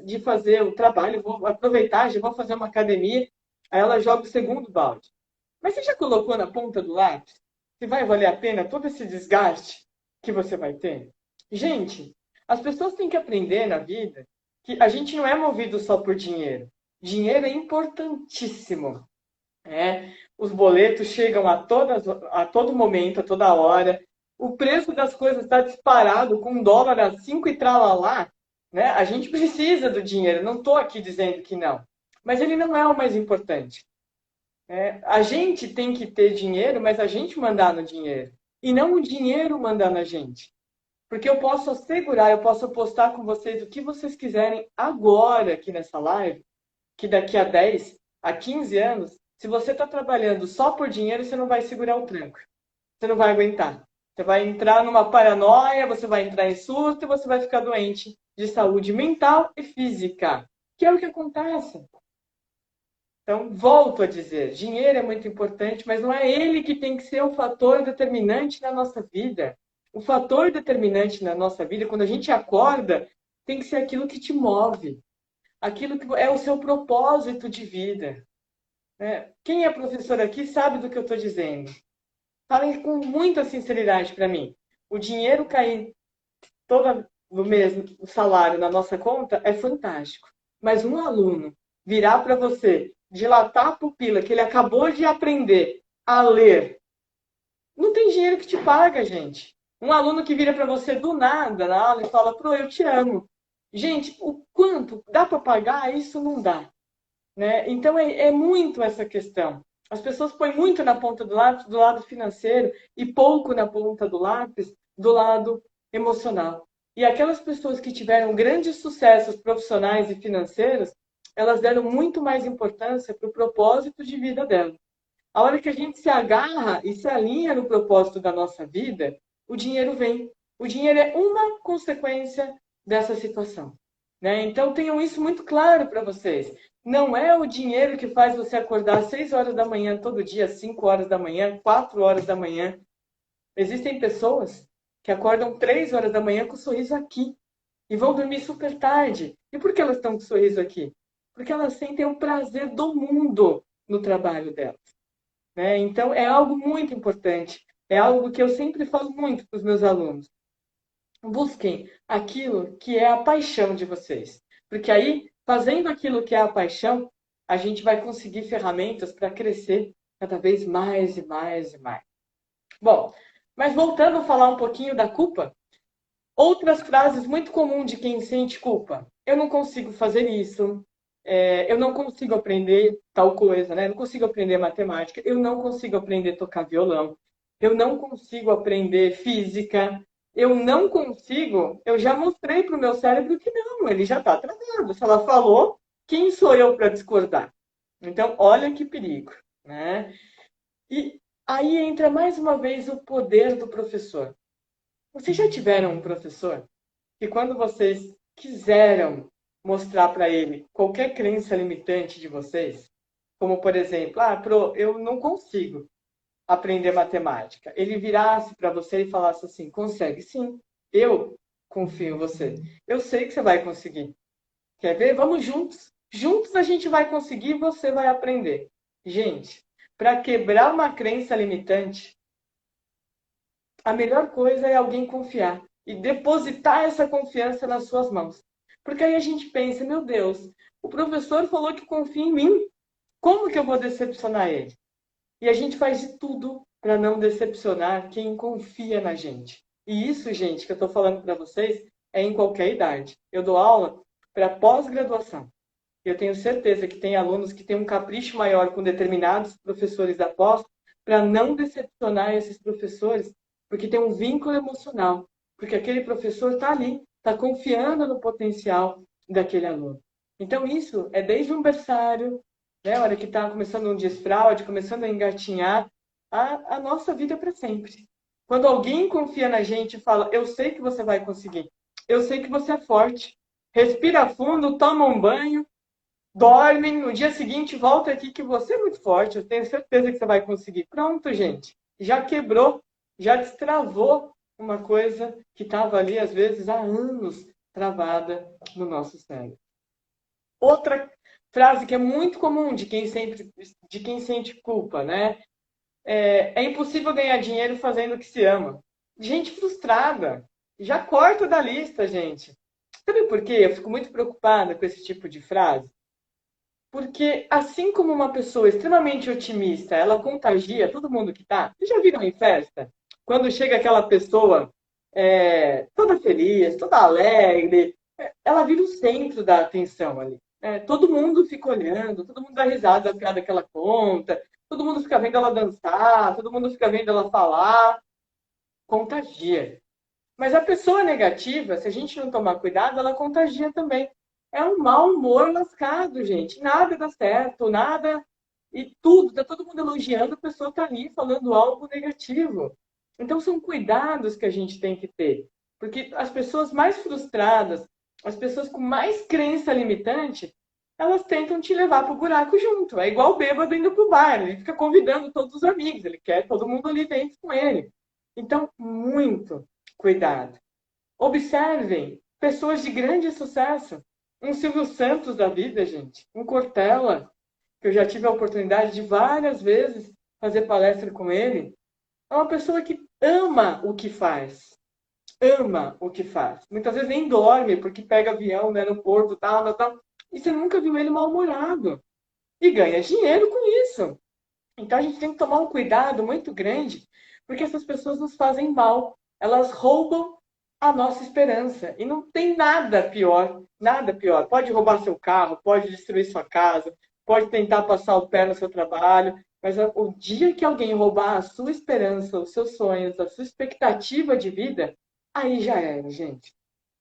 de fazer o trabalho, eu vou aproveitar, já vou fazer uma academia. Aí ela joga o segundo balde. Mas você já colocou na ponta do lápis que vai valer a pena todo esse desgaste que você vai ter? Gente, as pessoas têm que aprender na vida que a gente não é movido só por dinheiro. Dinheiro é importantíssimo. Os boletos chegam a todo momento, a toda hora. O preço das coisas está disparado com $1 a 5 e tralalá. Né? A gente precisa do dinheiro, não estou aqui dizendo que não. Mas ele não é o mais importante. A gente tem que ter dinheiro, mas a gente mandar no dinheiro. E não o dinheiro mandar na gente. Porque eu posso assegurar, eu posso postar com vocês o que vocês quiserem agora aqui nessa live, que daqui a 10, a 15 anos, se você está trabalhando só por dinheiro, você não vai segurar o tranco. Você não vai aguentar. Você vai entrar numa paranoia, você vai entrar em surto e você vai ficar doente de saúde mental e física. Que é o que acontece. Então, volto a dizer, dinheiro é muito importante, mas não é ele que tem que ser o fator determinante na nossa vida. O fator determinante na nossa vida, quando a gente acorda, tem que ser aquilo que te move, aquilo que é o seu propósito de vida. Quem é professor aqui sabe do que eu estou dizendo. Falem com muita sinceridade para mim. O dinheiro cair todo no mês, o salário na nossa conta é fantástico. Mas um aluno virar para você, dilatar a pupila que ele acabou de aprender a ler, não tem dinheiro que te paga, gente. Um aluno que vira para você do nada na aula e fala: Pro, eu te amo. Gente, o quanto dá para pagar? Isso não dá. Então é muito essa questão. As pessoas põem muito na ponta do lápis, do lado financeiro, e pouco na ponta do lápis, do lado emocional. E aquelas pessoas que tiveram grandes sucessos profissionais e financeiros, elas deram muito mais importância para o propósito de vida delas. A hora que a gente se agarra e se alinha no propósito da nossa vida, o dinheiro vem. O dinheiro é uma consequência dessa situação. Então tenham isso muito claro para vocês. Não é o dinheiro que faz você acordar às 6 horas da manhã todo dia, 5 horas da manhã, 4 horas da manhã. Existem pessoas que acordam 3 horas da manhã com o sorriso aqui e vão dormir super tarde. E por que elas estão com o sorriso aqui? Porque elas sentem o prazer do mundo no trabalho delas. Então é algo muito importante. É algo que eu sempre falo muito para os meus alunos. Busquem aquilo que é a paixão de vocês. Porque aí, fazendo aquilo que é a paixão, a gente vai conseguir ferramentas para crescer cada vez mais e mais e mais. Bom, mas voltando a falar um pouquinho da culpa, outras frases muito comuns de quem sente culpa. Eu não consigo fazer isso. Eu não consigo aprender tal coisa, né? Eu não consigo aprender matemática. Eu não consigo aprender a tocar violão. Eu não consigo aprender física. Eu não consigo. Eu já mostrei para o meu cérebro que não, ele já está travado. Se ela falou, quem sou eu para discordar? Então, olha que perigo, né? E aí entra mais uma vez o poder do professor. Vocês já tiveram um professor que quando vocês quiseram mostrar para ele qualquer crença limitante de vocês, como por exemplo, Pro, eu não consigo aprender matemática. Ele virasse para você e falasse assim: consegue sim, eu confio em você. Eu sei que você vai conseguir. Quer ver? Vamos juntos. Juntos a gente vai conseguir e você vai aprender. Gente, para quebrar uma crença limitante, a melhor coisa é alguém confiar e depositar essa confiança nas suas mãos. Porque aí a gente pensa: meu Deus, o professor falou que confia em mim. Como que eu vou decepcionar ele? E a gente faz de tudo para não decepcionar quem confia na gente. E isso, gente, que eu estou falando para vocês, é em qualquer idade. Eu dou aula para pós-graduação. Eu tenho certeza que tem alunos que têm um capricho maior com determinados professores da pós para não decepcionar esses professores, porque tem um vínculo emocional, porque aquele professor está ali, está confiando no potencial daquele aluno. Então, isso é desde um berçário, né, a hora que está começando um desfraude, começando a engatinhar, a nossa vida para sempre. Quando alguém confia na gente e fala, eu sei que você vai conseguir, eu sei que você é forte, respira fundo, toma um banho, dorme, no dia seguinte volta aqui que você é muito forte, eu tenho certeza que você vai conseguir. Pronto, gente. Já quebrou, já destravou uma coisa que estava ali, às vezes, há anos travada no nosso cérebro. Outra frase que é muito comum de quem sente culpa, né? É impossível ganhar dinheiro fazendo o que se ama. Gente frustrada. Já corta da lista, gente. Sabe por quê? Eu fico muito preocupada com esse tipo de frase. Porque assim como uma pessoa extremamente otimista, ela contagia todo mundo que tá. Vocês já viram em festa? Quando chega aquela pessoa toda feliz, toda alegre, ela vira o centro da atenção ali. Todo mundo fica olhando, todo mundo dá risada da piada que ela conta, todo mundo fica vendo ela dançar, todo mundo fica vendo ela falar. Contagia. Mas a pessoa negativa, se a gente não tomar cuidado, ela contagia também. É um mau humor lascado, gente. Nada dá certo, nada. E tudo, tá todo mundo elogiando, a pessoa tá ali falando algo negativo. Então são cuidados que a gente tem que ter. Porque as pessoas mais frustradas, as pessoas com mais crença limitante, elas tentam te levar para o buraco junto. É igual o bêbado indo para o bar. Ele fica convidando todos os amigos, ele quer todo mundo ali dentro com ele. Então, muito cuidado. Observem pessoas de grande sucesso. Um Silvio Santos da vida, gente. Um Cortella, que eu já tive a oportunidade de várias vezes fazer palestra com ele. É uma pessoa que ama o que faz. Ama o que faz. Muitas vezes nem dorme, porque pega avião no aeroporto, tal, tal. E você nunca viu ele mal-humorado. E ganha dinheiro com isso. Então a gente tem que tomar um cuidado muito grande, porque essas pessoas nos fazem mal. Elas roubam a nossa esperança. E não tem nada pior, nada pior. Pode roubar seu carro, pode destruir sua casa, pode tentar passar o pé no seu trabalho, mas o dia que alguém roubar a sua esperança, os seus sonhos, a sua expectativa de vida, aí já era, gente.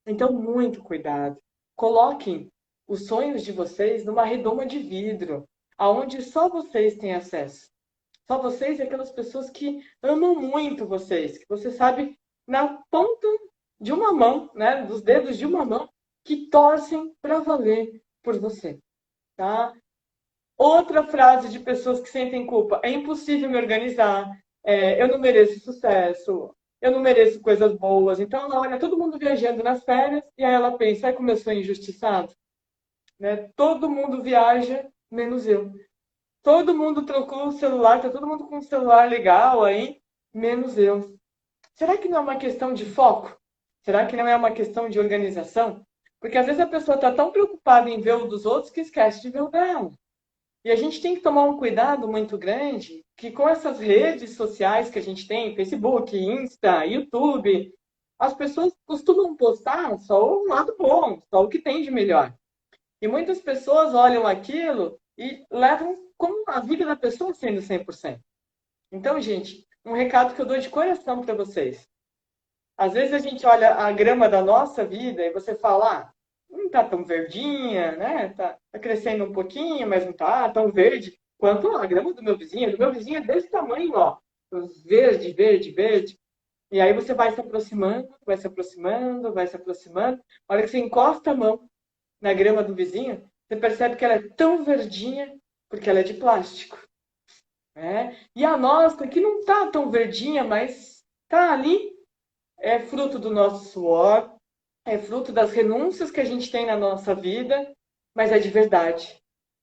Então, muito cuidado. Coloquem os sonhos de vocês numa redoma de vidro, aonde só vocês têm acesso. Só vocês e aquelas pessoas que amam muito vocês, que você sabe na ponta de uma mão, né, dos dedos de uma mão, que torcem para valer por você, tá? Outra frase de pessoas que sentem culpa: é impossível me organizar, eu não mereço sucesso, eu não mereço coisas boas. Então ela olha todo mundo viajando nas férias e aí ela pensa: ai, como eu sou injustiçado, né? Todo mundo viaja, menos eu. Todo mundo trocou o celular, tá todo mundo com o celular legal aí, menos eu. Será que não é uma questão de foco? Será que não é uma questão de organização? Porque às vezes a pessoa está tão preocupada em ver o dos outros que esquece de ver o dela. E a gente tem que tomar um cuidado muito grande que com essas redes sociais que a gente tem, Facebook, Insta, YouTube, as pessoas costumam postar só o lado bom, só o que tem de melhor. E muitas pessoas olham aquilo e levam como a vida da pessoa sendo 100%. Então, gente, um recado que eu dou de coração para vocês. Às vezes a gente olha a grama da nossa vida e você fala, não tá tão verdinha, né? Tá crescendo um pouquinho, mas não tá tão verde quanto a grama do meu vizinho. Do meu vizinho é desse tamanho, ó. Verde, verde, verde. E aí você vai se aproximando, vai se aproximando, vai se aproximando. A hora que você encosta a mão na grama do vizinho, você percebe que ela é tão verdinha porque ela é de plástico. Né? E a nossa, que não tá tão verdinha, mas tá ali, é fruto do nosso suor, é fruto das renúncias que a gente tem na nossa vida, mas é de verdade.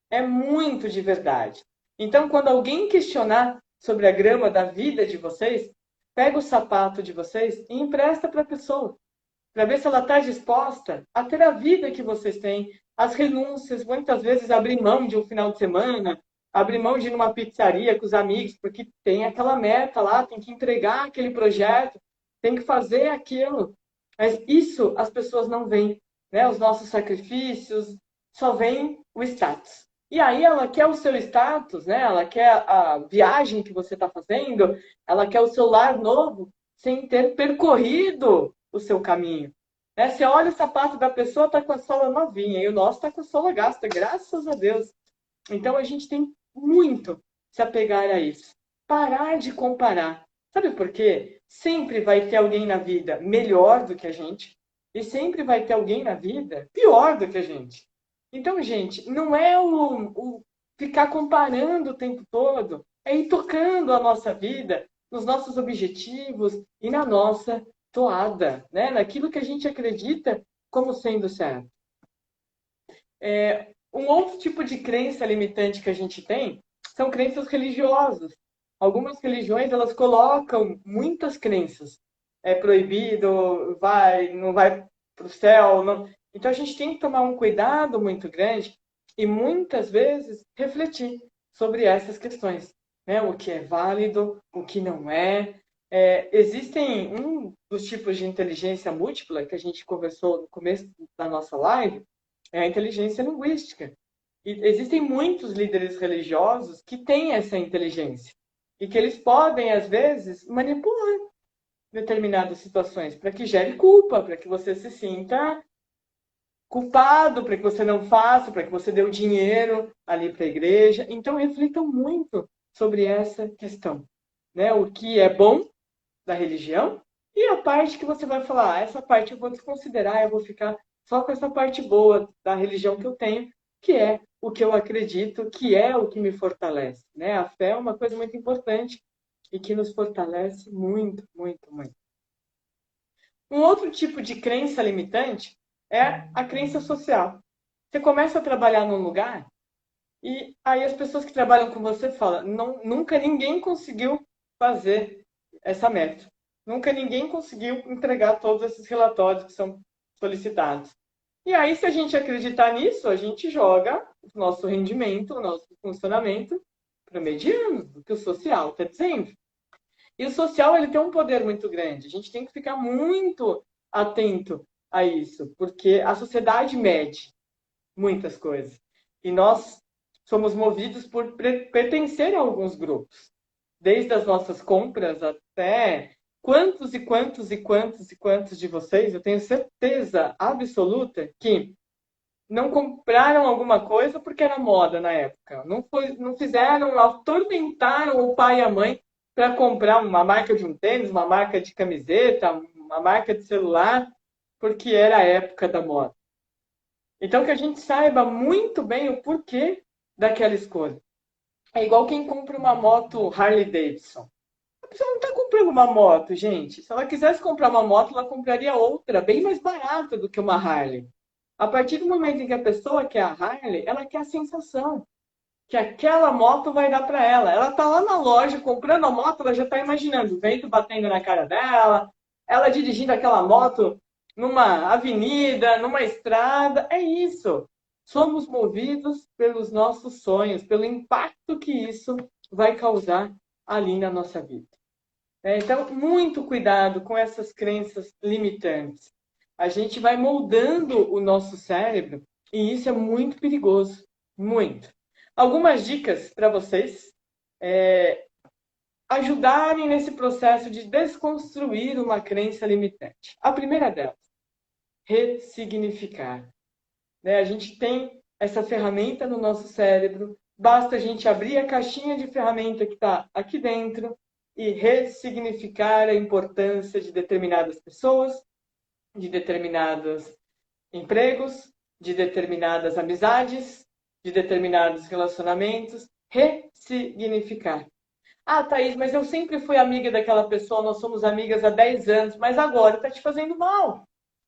É muito de verdade. Então, quando alguém questionar sobre a grama da vida de vocês, pega o sapato de vocês e empresta para a pessoa, para ver se ela está disposta a ter a vida que vocês têm, as renúncias, muitas vezes abrir mão de um final de semana, abrir mão de ir numa pizzaria com os amigos, porque tem aquela meta lá, tem que entregar aquele projeto. tem que fazer aquilo. Mas isso as pessoas não veem, né? Os nossos sacrifícios, só veem o status. E aí ela quer o seu status, né? Ela quer a viagem que você está fazendo, ela quer o celular novo, sem ter percorrido o seu caminho. Né? Você olha o sapato da pessoa, está com a sola novinha, e o nosso está com a sola gasta, graças a Deus. Então a gente tem muito se apegar a isso. Parar de comparar. Sabe por quê? Sempre vai ter alguém na vida melhor do que a gente e sempre vai ter alguém na vida pior do que a gente. Então, gente, não é o ficar comparando o tempo todo, é ir tocando a nossa vida nos nossos objetivos e na nossa toada, né? Naquilo que a gente acredita como sendo certo. Um outro tipo de crença limitante que a gente tem são crenças religiosas. Algumas religiões, elas colocam muitas crenças. É proibido, não vai para o céu. Não... Então a gente tem que tomar um cuidado muito grande e muitas vezes refletir sobre essas questões. Né? O que é válido, o que não é. Existem um dos tipos de inteligência múltipla que a gente conversou no começo da nossa live, é a inteligência linguística. E existem muitos líderes religiosos que têm essa inteligência e que eles podem, às vezes, manipular determinadas situações para que gere culpa, para que você se sinta culpado, para que você não faça, para que você dê o dinheiro ali para a igreja. Então, reflitam muito sobre essa questão. Né? O que é bom da religião e a parte que você vai falar, essa parte eu vou desconsiderar, eu vou ficar só com essa parte boa da religião que eu tenho, que é o que eu acredito, que é o que me fortalece. Né? A fé é uma coisa muito importante e que nos fortalece muito, muito, muito. Um outro tipo de crença limitante é a crença social. Você começa a trabalhar num lugar e aí as pessoas que trabalham com você falam, nunca ninguém conseguiu fazer essa meta. Nunca ninguém conseguiu entregar todos esses relatórios que são solicitados. E aí, se a gente acreditar nisso, a gente joga o nosso rendimento, o nosso funcionamento para o mediano, do que o social está dizendo. E o social ele tem um poder muito grande. A gente tem que ficar muito atento a isso, porque a sociedade mede muitas coisas. E nós somos movidos por pertencer a alguns grupos. Desde as nossas compras até quantos e quantos e quantos e quantos de vocês, eu tenho certeza absoluta que não compraram alguma coisa porque era moda na época. Não fizeram, atormentaram o pai e a mãe para comprar uma marca de um tênis, uma marca de camiseta, uma marca de celular, porque era a época da moda. Então, que a gente saiba muito bem o porquê daquela escolha. É igual quem compra uma moto Harley Davidson. A pessoa não está comprando uma moto, gente. Se ela quisesse comprar uma moto, ela compraria outra, bem mais barata do que uma Harley. A partir do momento em que a pessoa quer a Harley, ela quer a sensação que aquela moto vai dar para ela. Ela está lá na loja comprando a moto, ela já está imaginando o vento batendo na cara dela, ela dirigindo aquela moto numa avenida, numa estrada. É isso. Somos movidos pelos nossos sonhos, pelo impacto que isso vai causar ali na nossa vida. Então, muito cuidado com essas crenças limitantes. A gente vai moldando o nosso cérebro e isso é muito perigoso, muito. Algumas dicas para vocês ajudarem nesse processo de desconstruir uma crença limitante. A primeira delas, ressignificar. A gente tem essa ferramenta no nosso cérebro, basta a gente abrir a caixinha de ferramenta que está aqui dentro e ressignificar a importância de determinadas pessoas, de determinados empregos, de determinadas amizades, de determinados relacionamentos. Ressignificar. Ah, Thaís, mas eu sempre fui amiga daquela pessoa, nós somos amigas há 10 anos, mas agora está te fazendo mal.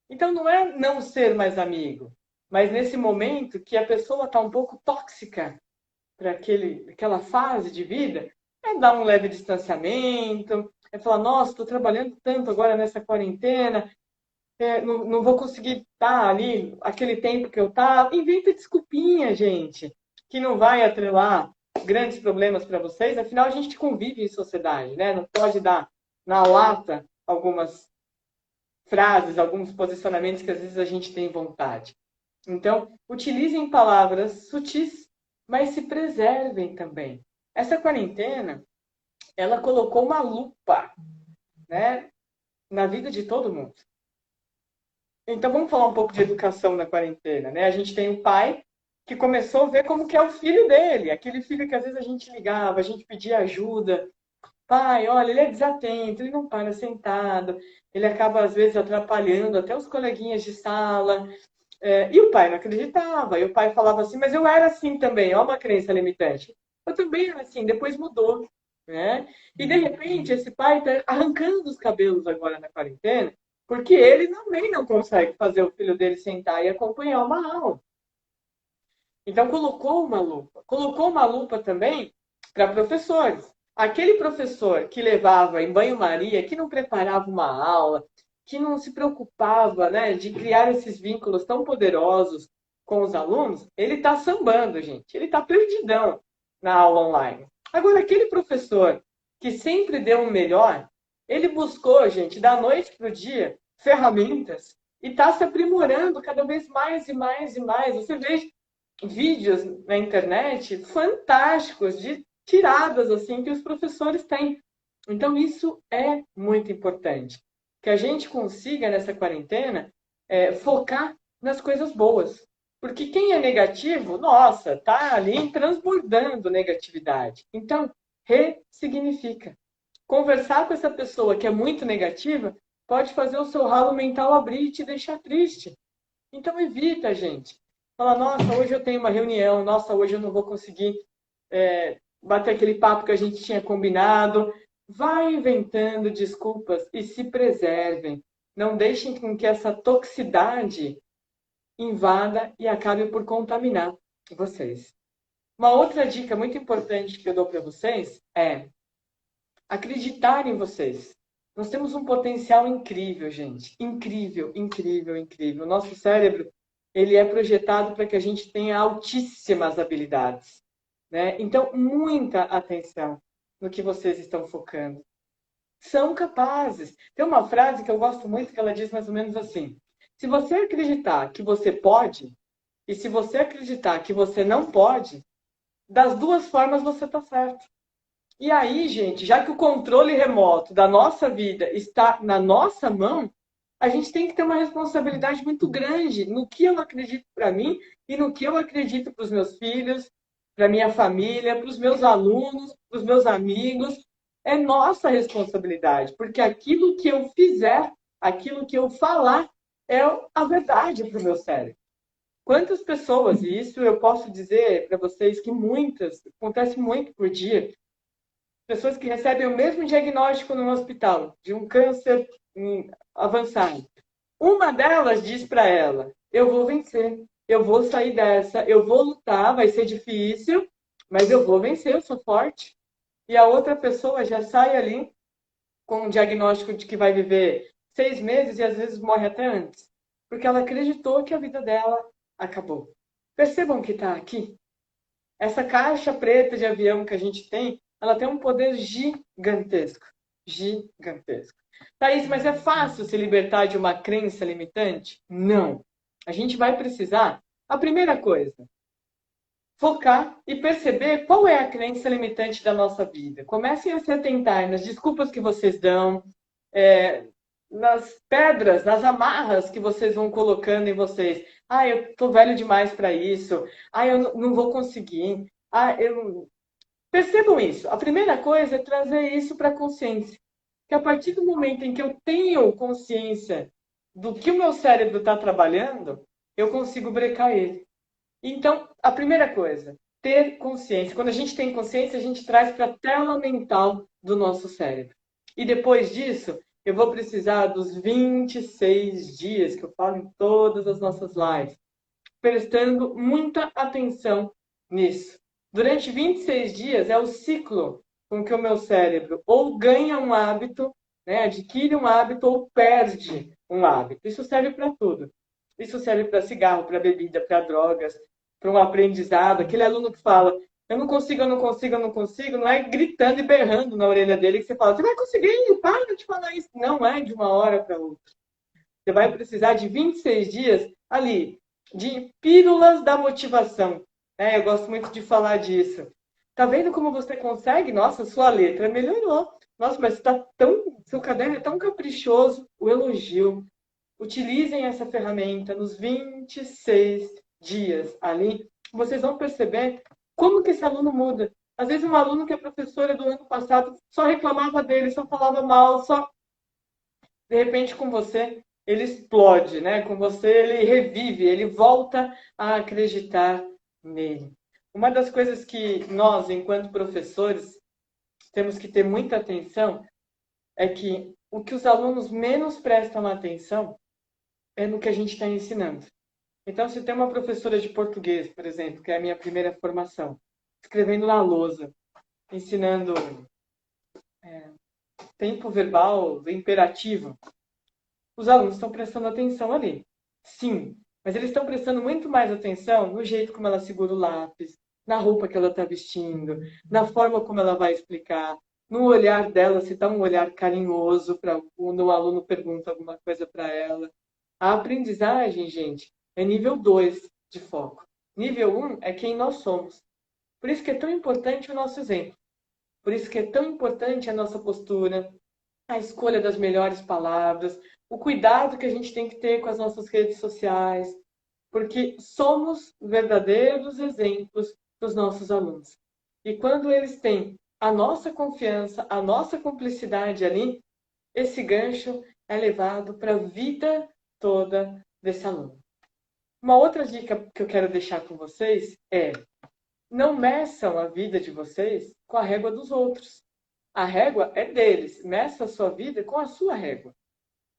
Então não é não ser mais amigo, mas nesse momento que a pessoa está um pouco tóxica para aquela fase de vida, é dar um leve distanciamento, é falar, nossa, estou trabalhando tanto agora nessa quarentena, não vou conseguir estar ali aquele tempo que eu estava. Inventa desculpinha, gente, que não vai atrelar grandes problemas para vocês. Afinal, a gente convive em sociedade, né? Não pode dar na lata algumas frases, alguns posicionamentos que às vezes a gente tem vontade. Então, utilizem palavras sutis, mas se preservem também. Essa quarentena, ela colocou uma lupa, né, na vida de todo mundo. Então, vamos falar um pouco de educação na quarentena, né? A gente tem o pai que começou a ver como que é o filho dele, aquele filho que às vezes a gente ligava, a gente pedia ajuda. Pai, olha, ele é desatento, ele não para sentado, ele acaba às vezes atrapalhando até os coleguinhas de sala. E o pai não acreditava, e o pai falava assim, mas eu era assim também, ó, uma crença limitante. Eu também era assim, depois mudou, né? E de repente esse pai está arrancando os cabelos agora na quarentena, porque ele também não consegue fazer o filho dele sentar e acompanhar uma aula. Então colocou uma lupa também para professores. Aquele professor que levava em banho-maria, que não preparava uma aula, que não se preocupava, né, de criar esses vínculos tão poderosos com os alunos, ele está sambando, gente. Ele está perdidão na aula online. Agora, aquele professor que sempre deu o melhor, ele buscou, gente, da noite para o dia, ferramentas e está se aprimorando cada vez mais e mais e mais. Você vê vídeos na internet fantásticos de tiradas assim que os professores têm. Então isso é muito importante, que a gente consiga nessa quarentena focar nas coisas boas, porque quem é negativo, nossa, tá ali transbordando negatividade. Então ressignifica. Conversar com essa pessoa que é muito negativa pode fazer o seu ralo mental abrir e te deixar triste. Então evita, gente. Fala, nossa, hoje eu tenho uma reunião, nossa, hoje eu não vou conseguir bater aquele papo que a gente tinha combinado. Vai inventando desculpas e se preservem. Não deixem com que essa toxicidade invada e acabe por contaminar vocês. Uma outra dica muito importante que eu dou para vocês é acreditar em vocês. Nós temos um potencial incrível, gente. Incrível, incrível, incrível. O nosso cérebro, ele é projetado para que a gente tenha altíssimas habilidades, né? Então, muita atenção no que vocês estão focando. São capazes. Tem uma frase que eu gosto muito que ela diz mais ou menos assim: se você acreditar que você pode e se você acreditar que você não pode, das duas formas você está certo. E aí, gente, já que o controle remoto da nossa vida está na nossa mão, a gente tem que ter uma responsabilidade muito grande no que eu acredito para mim e no que eu acredito para os meus filhos, para minha família, para os meus alunos, para os meus amigos. É nossa responsabilidade, porque aquilo que eu fizer, aquilo que eu falar, é a verdade para o meu cérebro. Quantas pessoas, e isso eu posso dizer para vocês que muitas, acontece muito por dia, pessoas que recebem o mesmo diagnóstico no hospital, de um câncer avançado. Uma delas diz para ela: eu vou vencer, eu vou sair dessa, eu vou lutar, vai ser difícil, mas eu vou vencer, eu sou forte. E a outra pessoa já sai ali com um diagnóstico de que vai viver 6 meses e às vezes morre até antes, porque ela acreditou que a vida dela acabou. Percebam que está aqui. Essa caixa preta de avião que a gente tem, ela tem um poder gigantesco. Gigantesco. Thaís, mas é fácil se libertar de uma crença limitante? Não. A gente vai precisar, a primeira coisa, focar e perceber qual é a crença limitante da nossa vida. Comecem a se atentar nas desculpas que vocês dão, nas pedras, nas amarras que vocês vão colocando em vocês. Ah, eu tô velho demais para isso. Ah, eu não vou conseguir. Ah, eu... Percebam isso. A primeira coisa é trazer isso para a consciência. Que a partir do momento em que eu tenho consciência do que o meu cérebro está trabalhando, eu consigo brecar ele. Então, a primeira coisa, ter consciência. Quando a gente tem consciência, a gente traz para a tela mental do nosso cérebro. E depois disso, eu vou precisar dos 26 dias que eu falo em todas as nossas lives, prestando muita atenção nisso. Durante 26 dias é o ciclo com que o meu cérebro ou ganha um hábito, né, adquire um hábito ou perde um hábito. Isso serve para tudo. Isso serve para cigarro, para bebida, para drogas, para um aprendizado. Aquele aluno que fala, Eu não consigo, eu não consigo, eu não consigo, não é gritando e berrando na orelha dele que você fala, você vai conseguir, para de falar isso. Não é de uma hora para outra. Você vai precisar de 26 dias ali, de pílulas da motivação. Eu gosto muito de falar disso. Tá vendo como você consegue? Nossa, sua letra melhorou. Nossa, mas seu caderno é tão caprichoso. O elogio. Utilizem essa ferramenta nos 26 dias ali. Vocês vão perceber como que esse aluno muda. Às vezes um aluno que a professora do ano passado só reclamava dele, só falava mal, só de repente com você ele explode, né? Com você ele revive, ele volta a acreditar nele. Uma das coisas que nós, enquanto professores, temos que ter muita atenção é que o que os alunos menos prestam atenção é no que a gente está ensinando. Então, se tem uma professora de português, por exemplo, que é a minha primeira formação, escrevendo na lousa, ensinando tempo verbal, imperativo, os alunos estão prestando atenção ali. Sim, mas eles estão prestando muito mais atenção no jeito como ela segura o lápis, na roupa que ela está vestindo, na forma como ela vai explicar, no olhar dela, se dá um olhar carinhoso para quando o aluno pergunta alguma coisa para ela. A aprendizagem, gente, é nível 2 de foco. Nível 1 é quem nós somos. Por isso que é tão importante o nosso exemplo. Por isso que é tão importante a nossa postura, a escolha das melhores palavras, o cuidado que a gente tem que ter com as nossas redes sociais, porque somos verdadeiros exemplos dos nossos alunos. E quando eles têm a nossa confiança, a nossa cumplicidade ali, esse gancho é levado para a vida toda desse aluno. Uma outra dica que eu quero deixar com vocês é: não meçam a vida de vocês com a régua dos outros. A régua é deles. Meça a sua vida com a sua régua.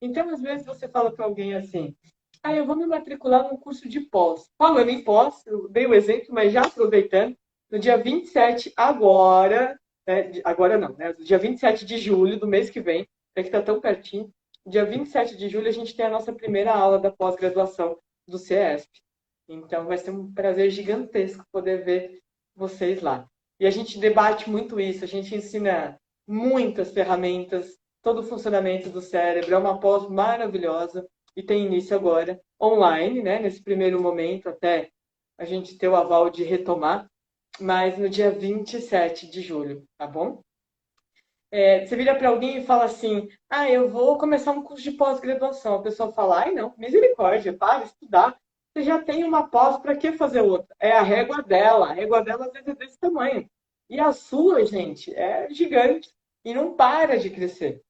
Então, às vezes, você fala para alguém assim: eu vou me matricular num curso de pós. Falando em pós, eu dei o exemplo, mas já aproveitando, no dia 27, agora não, né? No dia 27 de julho do mês que vem, é que está tão pertinho, dia 27 de julho a gente tem a nossa primeira aula da pós-graduação do CESP. Então, vai ser um prazer gigantesco poder ver vocês lá. E a gente debate muito isso, a gente ensina muitas ferramentas, todo o funcionamento do cérebro. É uma pós maravilhosa e tem início agora online, né? Nesse primeiro momento, até a gente ter o aval de retomar, mas no dia 27 de julho, tá bom? Você vira para alguém e fala assim: eu vou começar um curso de pós-graduação. A pessoa fala: ai, não, misericórdia, para estudar. Você já tem uma pós, para que fazer outra? É a régua dela. A régua dela às vezes é desse tamanho. E a sua, gente, é gigante e não para de crescer.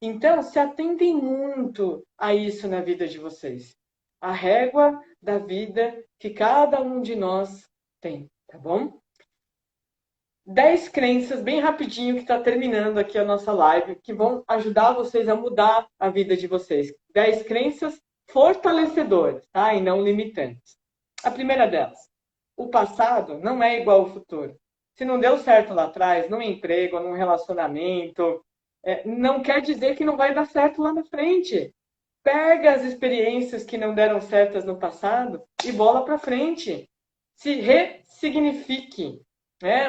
Então, se atentem muito a isso na vida de vocês. A régua da vida que cada um de nós tem, tá bom? 10 crenças, bem rapidinho, que está terminando aqui a nossa live, que vão ajudar vocês a mudar a vida de vocês. 10 crenças fortalecedoras, tá? E não limitantes. A primeira delas: o passado não é igual ao futuro. Se não deu certo lá atrás, num emprego, num relacionamento, não quer dizer que não vai dar certo lá na frente. Pega as experiências que não deram certas no passado e bola para frente. Se ressignifique.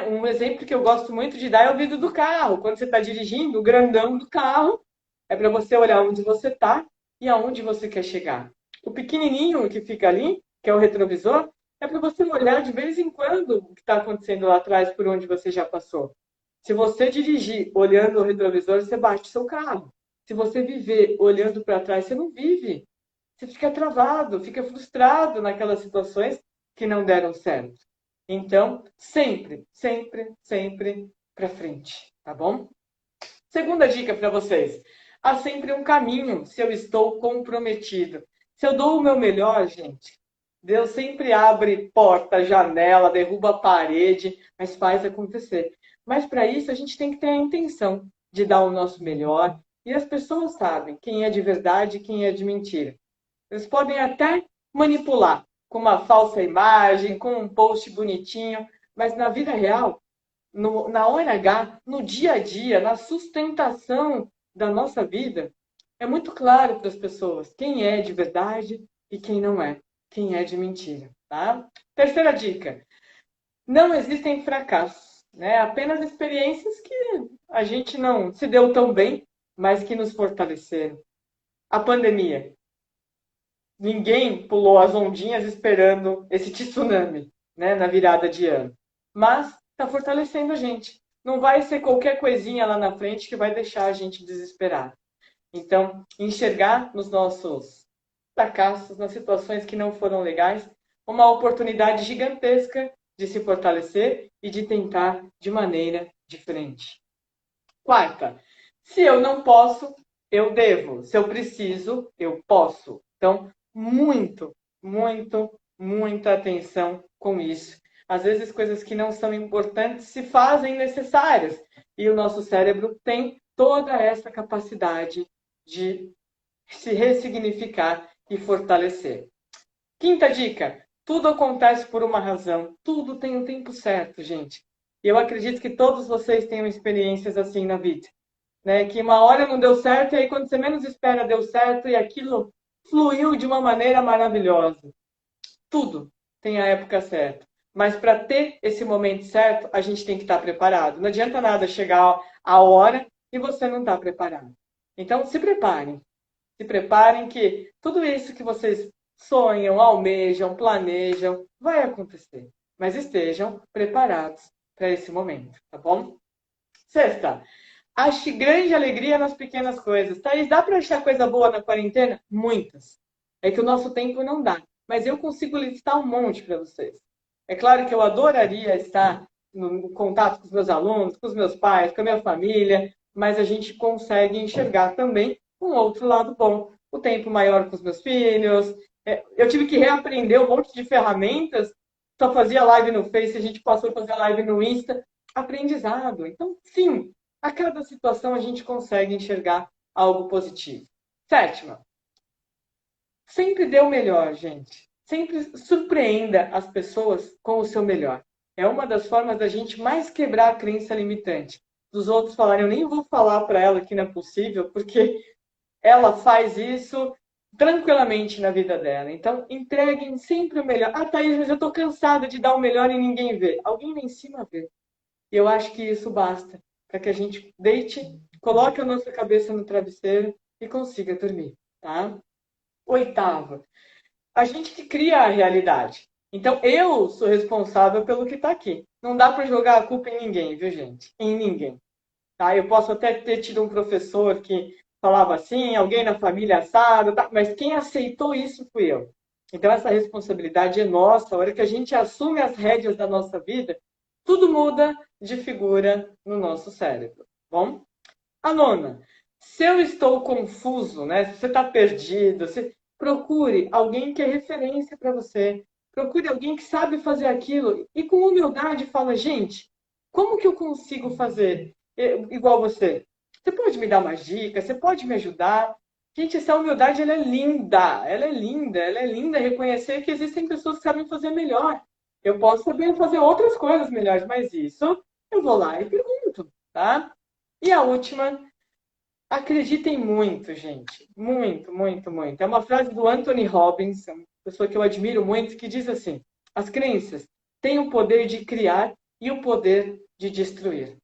Um exemplo que eu gosto muito de dar é o vidro do carro. Quando você está dirigindo, o grandão do carro é para você olhar onde você está e aonde você quer chegar. O pequenininho que fica ali, que é o retrovisor, é para você olhar de vez em quando o que está acontecendo lá atrás, por onde você já passou. Se você dirigir olhando o retrovisor, você bate seu carro. Se você viver olhando para trás, você não vive. Você fica travado, fica frustrado naquelas situações que não deram certo. Então, sempre, sempre, sempre para frente, tá bom? Segunda dica para vocês: há sempre um caminho se eu estou comprometido. Se eu dou o meu melhor, gente, Deus sempre abre porta, janela, derruba a parede, mas faz acontecer. Mas para isso a gente tem que ter a intenção de dar o nosso melhor. E as pessoas sabem quem é de verdade e quem é de mentira. Eles podem até manipular com uma falsa imagem, com um post bonitinho, mas na vida real, na hora H, no dia a dia, na sustentação da nossa vida, é muito claro para as pessoas quem é de verdade e quem não é, quem é de mentira, tá? Terceira dica: Não existem fracassos, né? Apenas experiências que a gente não se deu tão bem, mas que nos fortaleceram. A pandemia. Ninguém pulou as ondinhas esperando esse tsunami, né, na virada de ano. Mas está fortalecendo a gente. Não vai ser qualquer coisinha lá na frente que vai deixar a gente desesperado. Então, enxergar nos nossos fracassos, nas situações que não foram legais, uma oportunidade gigantesca de se fortalecer e de tentar de maneira diferente. Quarta, se eu não posso, eu devo. Se eu preciso, eu posso. Então, muita atenção com isso. Às vezes, coisas que não são importantes se fazem necessárias. E o nosso cérebro tem toda essa capacidade de se ressignificar e fortalecer. Quinta dica: tudo acontece por uma razão. Tudo tem um tempo certo, gente. E eu acredito que todos vocês tenham experiências assim na vida. Né? Que uma hora não deu certo, e aí quando você menos espera deu certo, e aquilo fluiu de uma maneira maravilhosa. Tudo tem a época certa. Mas para ter esse momento certo, a gente tem que estar preparado. Não adianta nada chegar a hora e você não está preparado. Então, se preparem. Se preparem que tudo isso que vocês sonham, almejam, planejam, vai acontecer. Mas estejam preparados para esse momento, tá bom? Sexta, ache grande alegria nas pequenas coisas. Thaís, dá para achar coisa boa na quarentena? Muitas. É que o nosso tempo não dá. Mas eu consigo listar um monte para vocês. É claro que eu adoraria estar no contato com os meus alunos, com os meus pais, com a minha família, mas a gente consegue enxergar também um outro lado bom. O tempo maior com os meus filhos. Eu tive que reaprender um monte de ferramentas. Só fazia live no Face, a gente passou a fazer live no Insta. Aprendizado. Então, sim, a cada situação a gente consegue enxergar algo positivo. Sétima, sempre dê o melhor, gente. Sempre surpreenda as pessoas com o seu melhor. É uma das formas da gente mais quebrar a crença limitante. Dos outros falarem, eu nem vou falar para ela que não é possível, porque ela faz isso tranquilamente na vida dela. Então, entreguem sempre o melhor. Ah, Thaís, mas eu estou cansada de dar o melhor e ninguém vê. Alguém lá em cima vê. E eu acho que isso basta para que a gente deite, coloque a nossa cabeça no travesseiro e consiga dormir, tá? Oitava, a gente que cria a realidade. Então, eu sou responsável pelo que está aqui. Não dá para jogar a culpa em ninguém, viu, gente? Em ninguém. Tá? Eu posso até ter tido um professor que falava assim, alguém na família assado, tá? Mas quem aceitou isso fui eu. Então, essa responsabilidade é nossa. A hora que a gente assume as rédeas da nossa vida, tudo muda de figura no nosso cérebro. Bom? A nona, se eu estou confuso, né? Se você está perdido, procure alguém que é referência para você. Procure alguém que sabe fazer aquilo e com humildade fala, gente, como que eu consigo fazer igual você? Você pode me dar uma dica? Você pode me ajudar? Gente, essa humildade ela é linda, ela é linda, ela é linda reconhecer que existem pessoas que sabem fazer melhor. Eu posso saber fazer outras coisas melhores, mas isso eu vou lá e pergunto, tá? E a última, acreditem muito, gente. Muito, muito, muito. É uma frase do Anthony Robbins, uma pessoa que eu admiro muito, que diz assim: as crenças têm o poder de criar e o poder de destruir.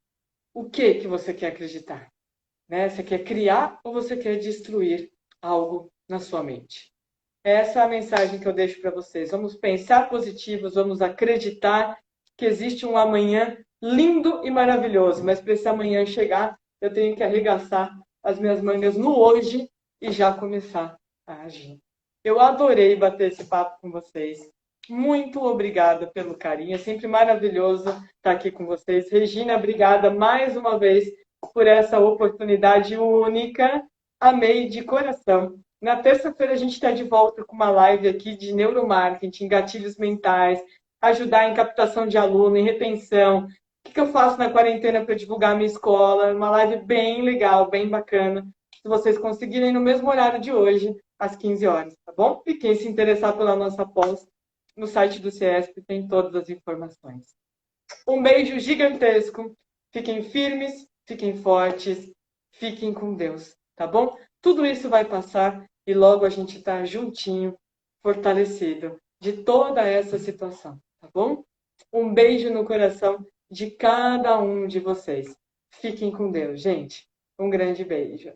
O que você quer acreditar? Né? Você quer criar ou você quer destruir algo na sua mente? Essa é a mensagem que eu deixo para vocês. Vamos pensar positivos, vamos acreditar que existe um amanhã lindo e maravilhoso, mas para esse amanhã chegar, eu tenho que arregaçar as minhas mangas no hoje e já começar a agir. Eu adorei bater esse papo com vocês. Muito obrigada pelo carinho. É sempre maravilhoso estar aqui com vocês. Regina, obrigada mais uma vez por essa oportunidade única. Amei de coração. Na terça-feira a gente está de volta com uma live aqui de neuromarketing, gatilhos mentais, ajudar em captação de aluno, em retenção. O que eu faço na quarentena para divulgar a minha escola? Uma live bem legal, bem bacana. Se vocês conseguirem no mesmo horário de hoje, às 15 horas, tá bom? E quem se interessar pela nossa pós, no site do CIESP tem todas as informações. Um beijo gigantesco. Fiquem firmes, fiquem fortes, fiquem com Deus, tá bom? Tudo isso vai passar e logo a gente está juntinho, fortalecido de toda essa situação, tá bom? Um beijo no coração de cada um de vocês. Fiquem com Deus, gente. Um grande beijo.